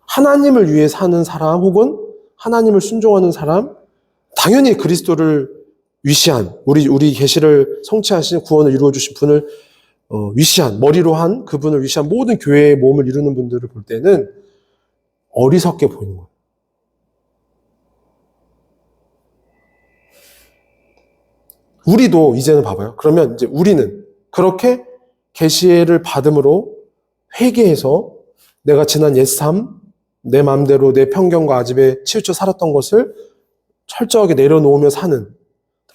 하나님을 위해 사는 사람 혹은 하나님을 순종하는 사람, 당연히 그리스도를 위시한, 우리 계시를 성취하신 구원을 이루어주신 분을 위시한, 머리로 한 그분을 위시한 모든 교회의 몸을 이루는 분들을 볼 때는 어리석게 보이는 거예요. 우리도 이제는 봐봐요. 그러면 이제 우리는 그렇게 계시를 받음으로 회개해서 내가 지난 옛삶, 내 마음대로 내 편견과 아집에 치우쳐 살았던 것을 철저하게 내려놓으며 사는,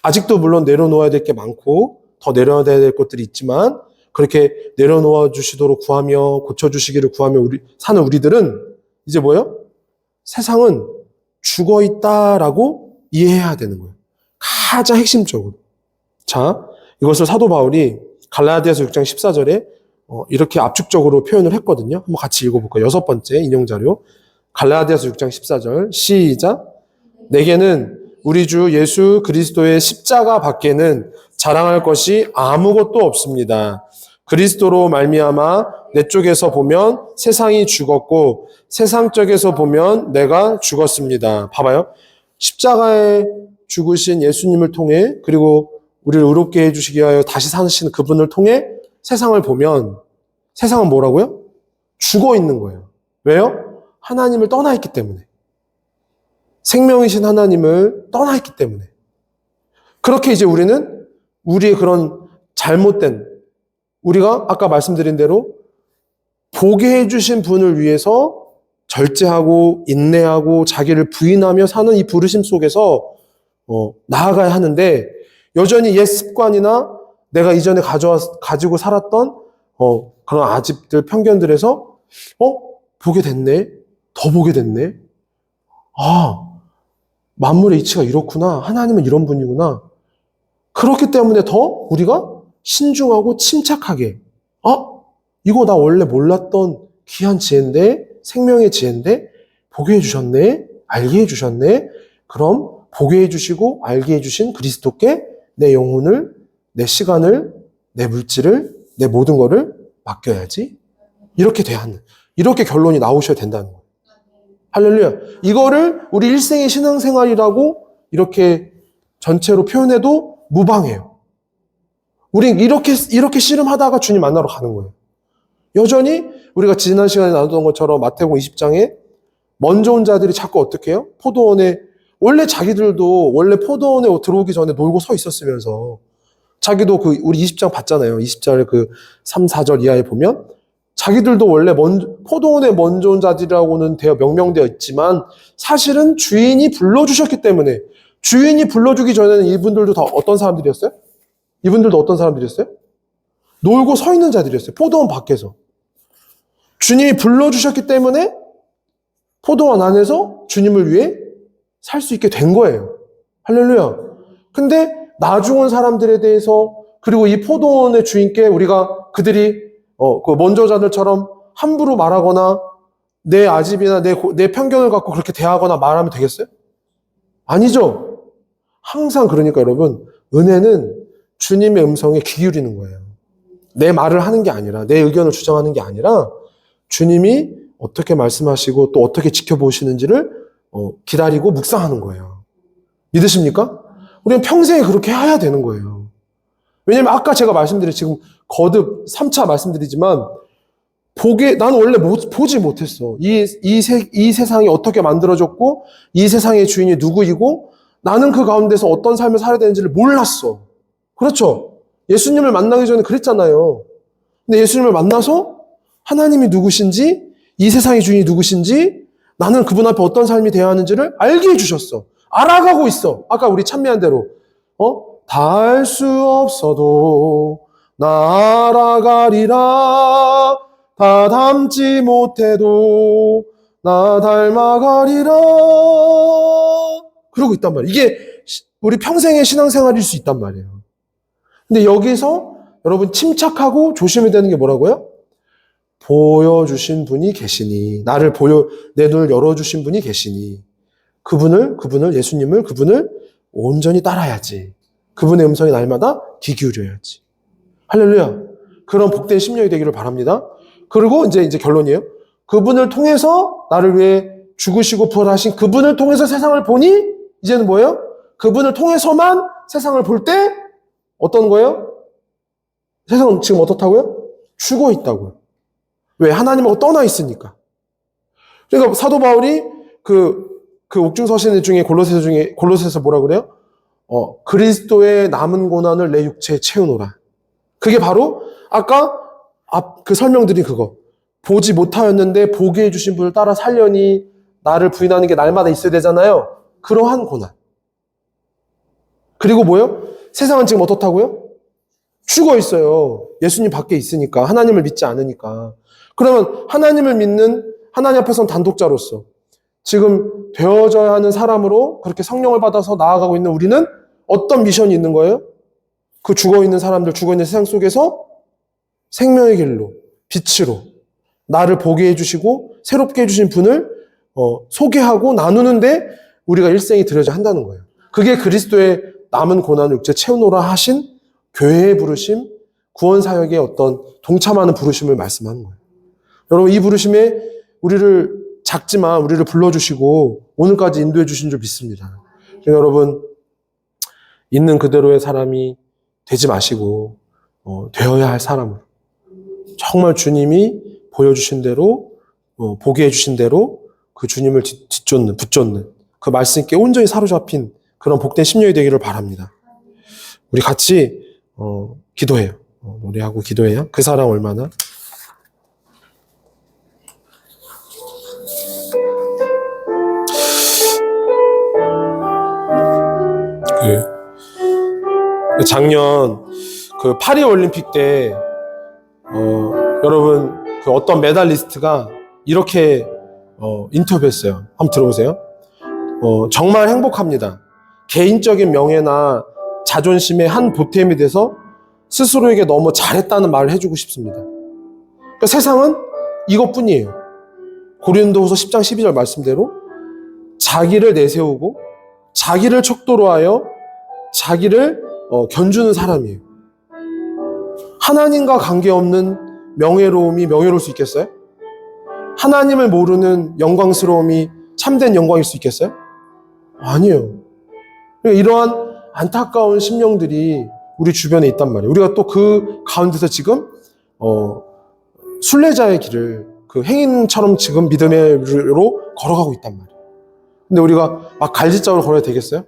아직도 물론 내려놓아야 될 게 많고 더 내려놔야 될 것들이 있지만 그렇게 내려놓아 주시도록 구하며 고쳐주시기를 구하며 사는 우리들은 이제 뭐예요? 세상은 죽어있다라고 이해해야 되는 거예요. 가장 핵심적으로. 자, 이것을 사도 바울이 갈라디아서 6장 14절에 이렇게 압축적으로 표현을 했거든요. 한번 같이 읽어볼까요? 6번째 인용자료. 갈라디아서 6장 14절 시작. 내게는 우리 주 예수 그리스도의 십자가 밖에는 자랑할 것이 아무것도 없습니다. 그리스도로 말미암아 내 쪽에서 보면 세상이 죽었고 세상 쪽에서 보면 내가 죽었습니다. 봐봐요. 십자가에 죽으신 예수님을 통해 그리고 우리를 의롭게 해주시기 위하여 다시 사시는 그분을 통해 세상을 보면 세상은 뭐라고요? 죽어 있는 거예요. 왜요? 하나님을 떠나 있기 때문에. 생명이신 하나님을 떠나 있기 때문에. 그렇게 이제 우리는 우리의 그런 잘못된, 우리가 아까 말씀드린 대로 보게 해주신 분을 위해서 절제하고 인내하고 자기를 부인하며 사는 이 부르심 속에서 나아가야 하는데 여전히 옛 습관이나 내가 이전에 가지고 살았던 그런 아집들, 편견들에서 보게 됐네. 더 보게 됐네. 만물의 이치가 이렇구나. 하나님은 이런 분이구나. 그렇기 때문에 더 우리가 신중하고 침착하게 이거 나 원래 몰랐던 귀한 지혜인데, 생명의 지혜인데 보게 해주셨네. 알게 해주셨네. 그럼 보게 해주시고 알게 해주신 그리스도께 내 영혼을, 내 시간을, 내 물질을, 내 모든 거를 맡겨야지. 이렇게 돼야 하는, 이렇게 결론이 나오셔야 된다는 거예요. 할렐루야. 이거를 우리 일생의 신앙생활이라고 이렇게 전체로 표현해도 무방해요. 우리 이렇게 씨름하다가 주님 만나러 가는 거예요. 여전히 우리가 지난 시간에 나눴던 것처럼 마태복음 20장에 먼저 온 자들이 자꾸 어떻게 해요? 포도원에, 원래 자기들도 원래 포도원에 들어오기 전에 놀고 서 있었으면서 자기도 우리 20장 봤잖아요. 20절 3, 4절 이하에 보면 자기들도 원래 포도원에 먼저 온 자들이라고는 명명되어 있지만 사실은 주인이 불러주셨기 때문에, 주인이 불러주기 전에는 이분들도 다 어떤 사람들이었어요? 이분들도 어떤 사람들이었어요? 놀고 서 있는 자들이었어요. 포도원 밖에서. 주님이 불러주셨기 때문에 포도원 안에서 주님을 위해 살 수 있게 된 거예요. 할렐루야. 근데 나중 온 사람들에 대해서, 그리고 이 포도원의 주인께 우리가 그들이 그 먼저자들처럼 함부로 말하거나 내 아집이나 내 편견을 갖고 그렇게 대하거나 말하면 되겠어요? 아니죠. 항상 그러니까 여러분, 은혜는 주님의 음성에 귀 기울이는 거예요. 내 말을 하는 게 아니라, 내 의견을 주장하는 게 아니라 주님이 어떻게 말씀하시고 또 어떻게 지켜보시는지를 기다리고 묵상하는 거예요. 믿으십니까? 우리는 평생에 그렇게 해야 되는 거예요. 왜냐면 아까 제가 지금 거듭 3차 말씀드리지만 난 원래 보지 못했어. 이 세상이 어떻게 만들어졌고 이 세상의 주인이 누구이고 나는 그 가운데서 어떤 삶을 살아야 되는지를 몰랐어. 그렇죠? 예수님을 만나기 전에 그랬잖아요. 근데 예수님을 만나서 하나님이 누구신지, 이 세상의 주인이 누구신지, 나는 그분 앞에 어떤 삶이 되어야 하는지를 알게 해주셨어. 알아가고 있어. 아까 우리 찬미한 대로. 다 알 수 없어도 나 알아가리라. 다 닮지 못해도 나 닮아가리라. 그러고 있단 말이에요. 이게 우리 평생의 신앙생활일 수 있단 말이에요. 근데 여기서 여러분 침착하고 조심해야 되는 게 뭐라고요? 보여주신 분이 계시니, 내 눈을 열어주신 분이 계시니, 예수님을 온전히 따라야지. 그분의 음성이 날마다 귀 기울여야지. 할렐루야. 그런 복된 심령이 되기를 바랍니다. 그리고 이제 결론이에요. 그분을 통해서 나를 위해 죽으시고 부활하신 그분을 통해서 세상을 보니, 이제는 뭐예요? 그분을 통해서만 세상을 볼 때, 어떤 거예요? 세상은 지금 어떻다고요? 죽어 있다고요. 왜? 하나님하고 떠나 있으니까. 그러니까 사도 바울이 그 옥중서신 중에 골로새서 뭐라 그래요? 그리스도의 남은 고난을 내 육체에 채우노라. 그게 바로 아까 그 설명드린 그거. 보지 못하였는데 보게 해주신 분을 따라 살려니 나를 부인하는 게 날마다 있어야 되잖아요. 그러한 고난. 그리고 뭐요? 세상은 지금 어떻다고요? 죽어 있어요. 예수님 밖에 있으니까. 하나님을 믿지 않으니까. 그러면 하나님을 믿는, 하나님 앞에선 단독자로서 지금 되어져야 하는 사람으로 그렇게 성령을 받아서 나아가고 있는 우리는 어떤 미션이 있는 거예요? 그 죽어있는 사람들, 죽어있는 세상 속에서 생명의 길로, 빛으로 나를 보게 해주시고 새롭게 해주신 분을 소개하고 나누는데 우리가 일생이 들여져야 한다는 거예요. 그게 그리스도의 남은 고난을 육체 채우노라 하신 교회의 부르심, 구원사역의 어떤 동참하는 부르심을 말씀하는 거예요. 여러분, 이 부르심에 작지만 우리를 불러주시고 오늘까지 인도해 주신 줄 믿습니다. 여러분, 있는 그대로의 사람이 되지 마시고 되어야 할 사람으로 정말 주님이 보여주신 대로 보게 해주신 대로 그 주님을 붙잡는 그 말씀께 온전히 사로잡힌 그런 복된 심령이 되기를 바랍니다. 우리 같이 기도해요. 노래하고 기도해요. 그 사랑 얼마나? 작년 그 파리 올림픽 때 여러분 그 어떤 메달리스트가 이렇게 인터뷰했어요. 한번 들어보세요. 정말 행복합니다. 개인적인 명예나 자존심의 한 보탬이 돼서 스스로에게 너무 잘했다는 말을 해주고 싶습니다. 그러니까 세상은 이것뿐이에요. 고린도후서 10장 12절 말씀대로 자기를 내세우고 자기를 척도로 하여 자기를 견주는 사람이에요. 하나님과 관계없는 명예로움이 명예로울 수 있겠어요? 하나님을 모르는 영광스러움이 참된 영광일 수 있겠어요? 아니에요. 이러한 안타까운 심령들이 우리 주변에 있단 말이에요. 우리가 또 그 가운데서 지금 순례자의 길을 그 행인처럼 지금 믿음으로 걸어가고 있단 말이에요. 근데 우리가 막 갈짓자로 걸어야 되겠어요?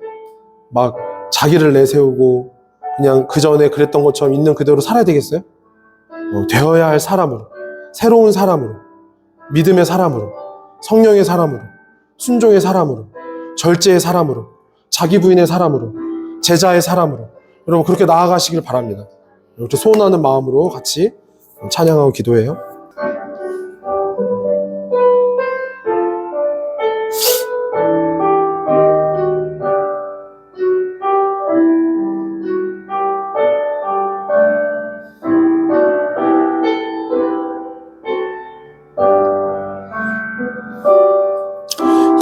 막 자기를 내세우고 그냥 그 전에 그랬던 것처럼 있는 그대로 살아야 되겠어요? 되어야 할 사람으로, 새로운 사람으로, 믿음의 사람으로, 성령의 사람으로, 순종의 사람으로, 절제의 사람으로, 자기 부인의 사람으로, 제자의 사람으로 여러분 그렇게 나아가시길 바랍니다. 이렇게 소원하는 마음으로 같이 찬양하고 기도해요.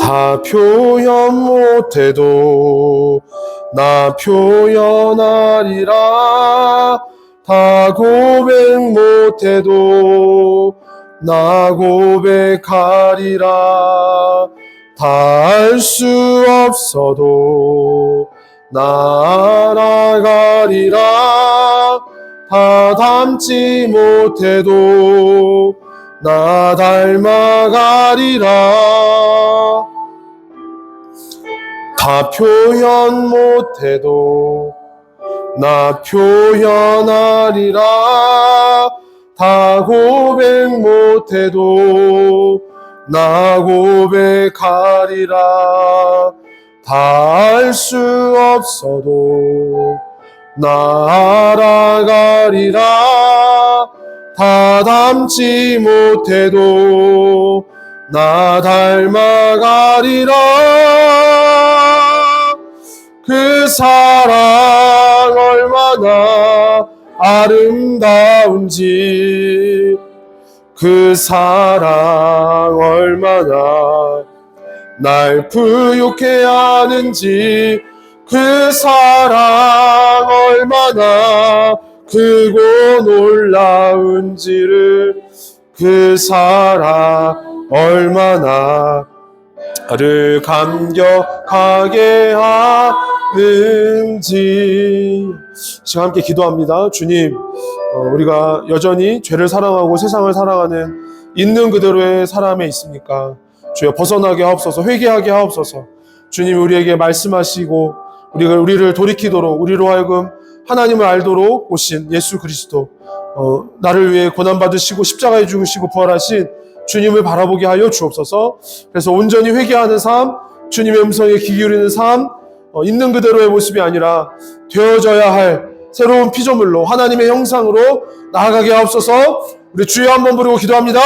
다 표현 못해도 나 표현하리라. 다 고백 못해도 나 고백하리라. 다 알 수 없어도 나 알아가리라. 다 닮지 못해도 나 닮아가리라. 다 표현 못해도 나 표현하리라. 다 고백 못해도 나 고백하리라. 다 알 수 없어도 나 알아가리라. 다 닮지 못해도 나 닮아가리라. 그 사랑 얼마나 아름다운지, 그 사랑 얼마나 날 부욕해 하는지, 그 사랑 얼마나 크고 놀라운지를, 그 사랑 얼마나 나를 감격하게 하는지. 지금 함께 기도합니다. 주님, 우리가 여전히 죄를 사랑하고 세상을 사랑하는 있는 그대로의 사람에 있습니까? 주여 벗어나게 하옵소서, 회개하게 하옵소서. 주님 우리에게 말씀하시고 우리를 돌이키도록, 우리로 하여금 하나님을 알도록 오신 예수 그리스도, 나를 위해 고난받으시고 십자가에 죽으시고 부활하신 주님을 바라보게 하여 주옵소서. 그래서 온전히 회개하는 삶, 주님의 음성에 귀 기울이는 삶, 있는 그대로의 모습이 아니라 되어져야 할 새로운 피조물로 하나님의 형상으로 나아가게 하옵소서. 우리 주여 한번 부르고 기도합니다.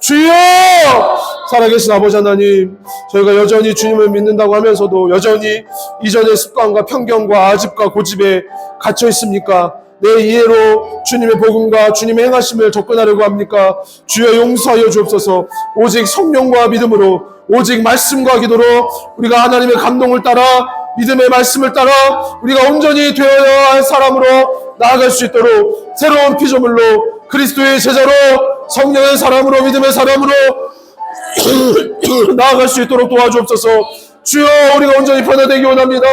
주여! 살아계신 아버지 하나님, 저희가 여전히 주님을 믿는다고 하면서도 여전히 이전의 습관과 편견과 아집과 고집에 갇혀 있습니까? 내 이해로 주님의 복음과 주님의 행하심을 접근하려고 합니까? 주여 용서하여 주옵소서. 오직 성령과 믿음으로, 오직 말씀과 기도로 우리가 하나님의 감동을 따라, 믿음의 말씀을 따라 우리가 온전히 되어야 할 사람으로 나아갈 수 있도록, 새로운 피조물로, 그리스도의 제자로, 성령의 사람으로, 믿음의 사람으로 나아갈 수 있도록 도와주옵소서. 주여, 우리가 온전히 변화되기 원합니다.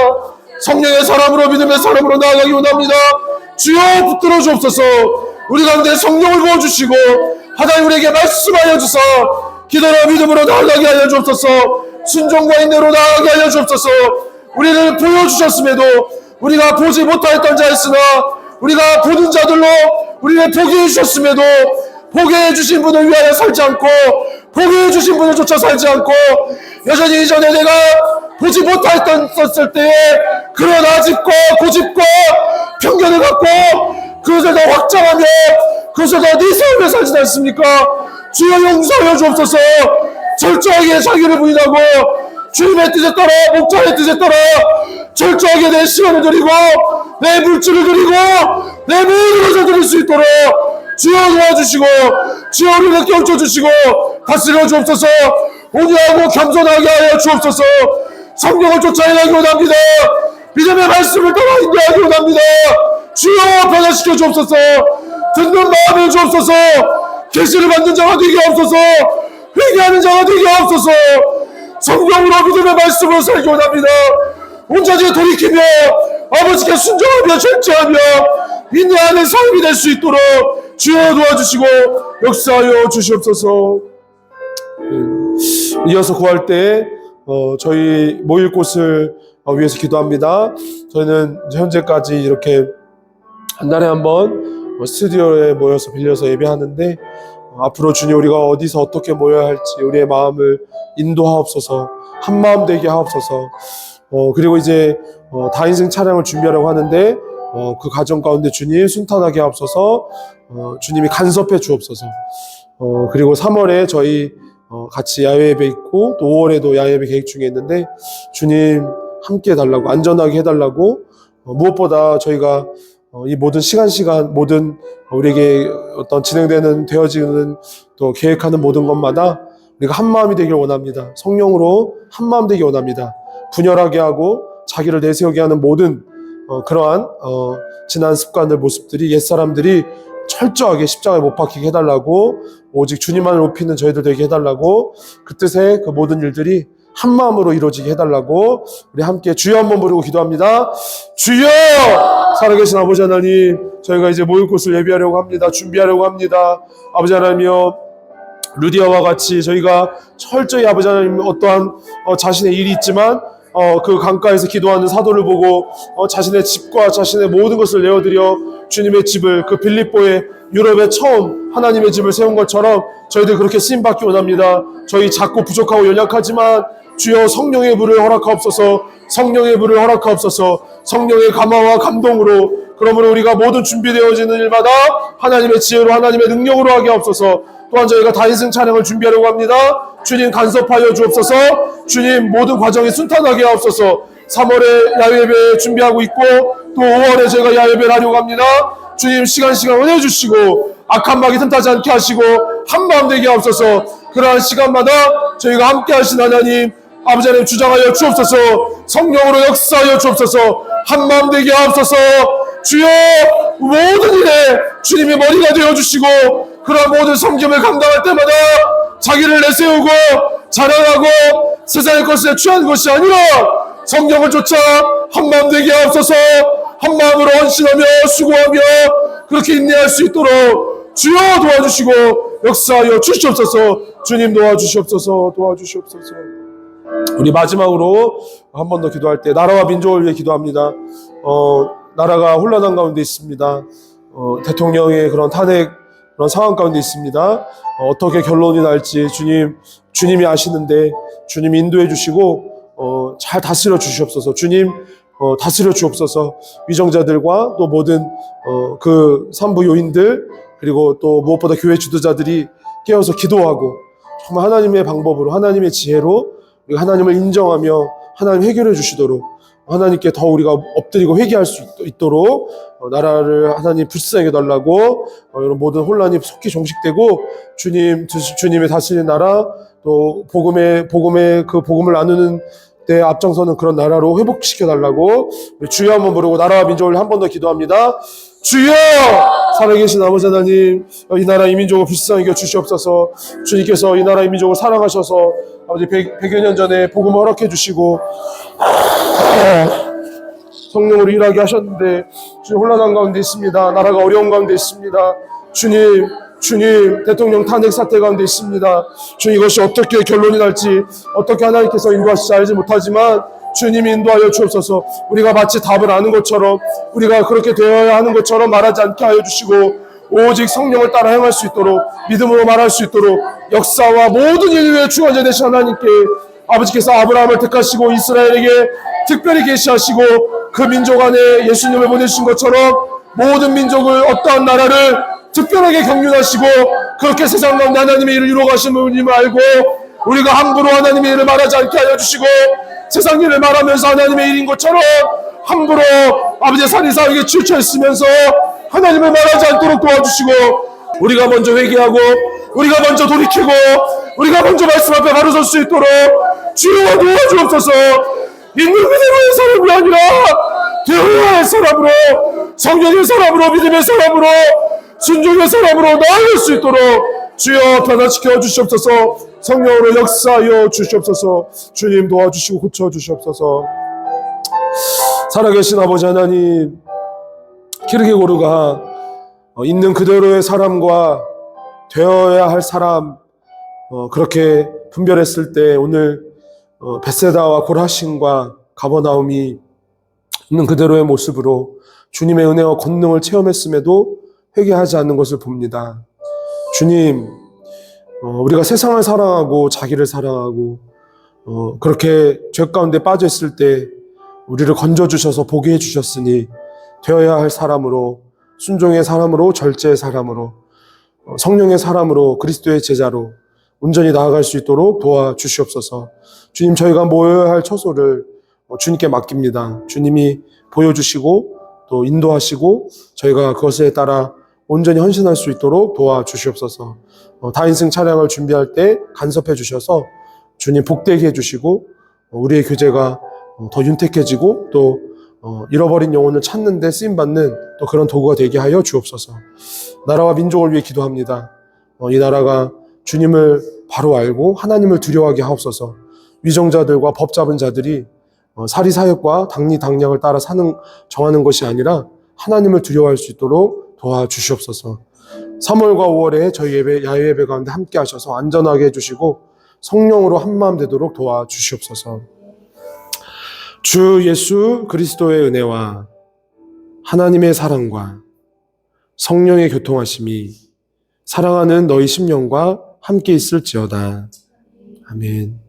성령의 사람으로, 믿음의 사람으로 나아가기 원합니다. 주여, 붙들어 주옵소서. 우리 가운데 성령을 부어주시고 하나님 우리에게 말씀하여 주사 기도로 믿음으로 나아가게 하여 주옵소서. 순종과 인내로 나아가게 하여 주옵소서. 우리를 보여주셨음에도 우리가 보지 못하였던 자였으나 우리가 보는 자들로 우리를 보게 해주셨음에도 보게 해주신 분을 위하여 살지 않고, 보게 해주신 분을 쫓아 살지 않고, 여전히 이전에 내가 보지 못했었을 때에 그런 아집과 고집과 편견을 갖고 그것을 더 확장하며 그것을 더 네 삶에 살지 않습니까? 주여 용서하여 주옵소서. 철저하게 자기를 부인하고 주님의 뜻에 따라, 목자의 뜻에 따라 철저하게 내 시간을 드리고 내 물질을 드리고 내 모든 것을 드릴 수 있도록 주여 도와주시고, 주여 우리를 깨우쳐주시고 다스려 주옵소서. 온유하고 겸손하게 하여 주옵소서. 성령을 쫓아 행하기 원합니다. 믿음의 말씀을 따라 인도하기 원합니다. 주여 변화시켜 주옵소서. 듣는 마음을 주옵소서. 계시를 받는 자가 되게 하옵소서. 회개하는 자가 되게 하옵소서. 성령으로 믿음의 말씀을 살기 원합니다. 온전히 돌이키며 아버지께 순종하며 절제하며 인내하는 삶이 될 수 있도록 주여 도와주시고 역사하여 주시옵소서. 이어서 구할 때 저희 모일 곳을 위해서 기도합니다. 저희는 현재까지 이렇게 한 달에 한 번 스튜디오에 모여서 빌려서 예배하는데, 앞으로 주님 우리가 어디서 어떻게 모여야 할지 우리의 마음을 인도하옵소서. 한마음 되게 하옵소서. 그리고 이제 다인승 차량을 준비하려고 하는데 그 과정 가운데 주님 순탄하게 하옵소서. 주님이 간섭해 주옵소서. 그리고 3월에 저희 같이 야외 예배 있고 또 5월에도 야외 예배 계획 중에 있는데 주님 함께 해달라고, 안전하게 해달라고, 무엇보다 저희가 이 모든 시간 모든 우리에게 어떤 진행되는 되어지는 또 계획하는 모든 것마다 우리가 한 마음이 되길 원합니다. 성령으로 한 마음 되기 원합니다. 분열하게 하고 자기를 내세우게 하는 모든 그러한 지난 습관들, 모습들이, 옛사람들이 철저하게 십자가에 못 박히게 해달라고, 오직 주님만을 높이는 저희들 되게 해달라고, 그 뜻의 그 모든 일들이 한 마음으로 이루어지게 해달라고 우리 함께 주여 한번 부르고 기도합니다. 주여! 살아계신 아버지 하나님, 저희가 이제 모일 곳을 예비하려고 합니다. 준비하려고 합니다. 아버지 하나님이여, 루디아와 같이 저희가 철저히 아버지 하나님 어떠한 자신의 일이 있지만 그 강가에서 기도하는 사도를 보고 자신의 집과 자신의 모든 것을 내어드려 주님의 집을, 그 빌립보의 유럽에 처음 하나님의 집을 세운 것처럼 저희들 그렇게 쓰임받기 원합니다. 저희 작고 부족하고 연약하지만 주여 성령의 불을 허락하옵소서. 성령의 불을 허락하옵소서. 성령의 감화와 감동으로, 그러므로 우리가 모든 준비되어지는 일마다 하나님의 지혜로, 하나님의 능력으로 하게 하옵소서. 또한 저희가 다인승 찬양을 준비하려고 합니다. 주님 간섭하여 주옵소서. 주님 모든 과정이 순탄하게 하옵소서. 3월에 야외예배 준비하고 있고 또 5월에 저희가 야외예배를 하려고 합니다. 주님 시간 은혜 주시고 악한 마귀 틈타지 않게 하시고 한마음 되게 하옵소서. 그러한 시간마다 저희가 함께 하신 하나님 아버지 하나님 주장하여 주옵소서. 성령으로 역사하여 주옵소서. 한마음 되게 하옵소서. 주여 모든 일에 주님이 머리가 되어주시고 그러한 모든 섬김을 감당할 때마다 자기를 내세우고 자랑하고 세상의 것에 취한 것이 아니라 성령을 쫓아 한마음 되게 하옵소서. 한마음으로 헌신하며 수고하며 그렇게 인내할 수 있도록 주여 도와주시고 역사하여 주시옵소서. 주님 도와주시옵소서. 도와주시옵소서. 우리 마지막으로 한 번 더 기도할 때 나라와 민족을 위해 기도합니다. 나라가 혼란한 가운데 있습니다. 대통령의 그런 탄핵 그런 상황 가운데 있습니다. 어떻게 결론이 날지 주님이 아시는데 주님 인도해 주시고 잘 다스려 주시옵소서. 주님 다스려 주옵소서. 위정자들과 또 모든 그 산부 요인들 그리고 또 무엇보다 교회 지도자들이 깨어서 기도하고 정말 하나님의 방법으로 하나님의 지혜로 우리가 하나님을 인정하며 하나님 해결해 주시도록 하나님께 더 우리가 엎드리고 회개할 수 있도록 나라를 하나님 불쌍하게 달라고 이런 모든 혼란이 속히 종식되고 주님의 다스리는 나라 또 복음의 그 복음을 나누는 때 앞장서는 그런 나라로 회복시켜 달라고 주여 한번 부르고 나라와 민족을 한 번 더 기도합니다. 주여! 살아계신 아버지 하나님, 이 나라 이 민족을 불쌍히 주시옵소서. 주님께서 이 나라 이 민족을 사랑하셔서 아버지 100여 년 전에 복음을 허락해 주시고 성령으로 일하게 하셨는데 주님 혼란한 가운데 있습니다. 나라가 어려운 가운데 있습니다. 주님 대통령 탄핵 사태 가운데 있습니다. 주님 이것이 어떻게 결론이 날지 어떻게 하나님께서 인도하실지 알지 못하지만 주님이 인도하여 주옵소서. 우리가 마치 답을 아는 것처럼 우리가 그렇게 되어야 하는 것처럼 말하지 않게 하여 주시고 오직 성령을 따라 행할 수 있도록 믿음으로 말할 수 있도록 역사와 모든 인류의 주관자 되신 하나님께 아버지께서 아브라함을 택하시고 이스라엘에게 특별히 계시하시고 그 민족 안에 예수님을 보내신 것처럼 모든 민족을 어떠한 나라를 특별하게 경륜하시고 그렇게 세상 가운데 하나님의 일을 이루어가신 분임을 알고 우리가 함부로 하나님의 일을 말하지 않게 하여 주시고 세상 일을 말하면서 하나님의 일인 것처럼 함부로 아버지의 살인사에게 치우쳐 있으면서 하나님을 말하지 않도록 도와주시고 우리가 먼저 회개하고 우리가 먼저 돌이키고 우리가 먼저 말씀 앞에 바로 설 수 있도록 주여 도와주옵소서. 있는 그대로의 사람이 아니라 되어야 할 사람으로 성령의 사람으로 믿음의 사람으로 순종의 사람으로 나아갈 수 있도록 주여 변화시켜 주시옵소서. 성령으로 역사하여 주시옵소서. 주님 도와주시고 고쳐주시옵소서. 살아계신 아버지 하나님, 키르케고르가 있는 그대로의 사람과 되어야 할 사람 그렇게 분별했을 때 오늘 벳세다와 고라신과 가버나움이 있는 그대로의 모습으로 주님의 은혜와 권능을 체험했음에도 회개하지 않는 것을 봅니다. 주님, 우리가 세상을 사랑하고 자기를 사랑하고 그렇게 죄 가운데 빠져 있을 때 우리를 건져주셔서 보게 해주셨으니 되어야 할 사람으로 순종의 사람으로 절제의 사람으로 성령의 사람으로 그리스도의 제자로 온전히 나아갈 수 있도록 도와주시옵소서. 주님, 저희가 모여야 할 처소를 주님께 맡깁니다. 주님이 보여주시고 또 인도하시고 저희가 그것에 따라 온전히 헌신할 수 있도록 도와주시옵소서. 다인승 차량을 준비할 때 간섭해 주셔서 주님 복되게 해주시고 우리의 교제가 더 윤택해지고 또 잃어버린 영혼을 찾는 데 쓰임받는 또 그런 도구가 되게 하여 주옵소서. 나라와 민족을 위해 기도합니다. 이 나라가 주님을 바로 알고 하나님을 두려워하게 하옵소서. 위정자들과 법 잡은 자들이 사리사욕과 당리당략을 따라 정하는 것이 아니라 하나님을 두려워할 수 있도록 도와주시옵소서. 3월과 5월에 저희 야외 예배 가운데 함께 하셔서 안전하게 해주시고 성령으로 한마음 되도록 도와주시옵소서. 주 예수 그리스도의 은혜와 하나님의 사랑과 성령의 교통하심이 사랑하는 너희 심령과 함께 있을지어다. 아멘.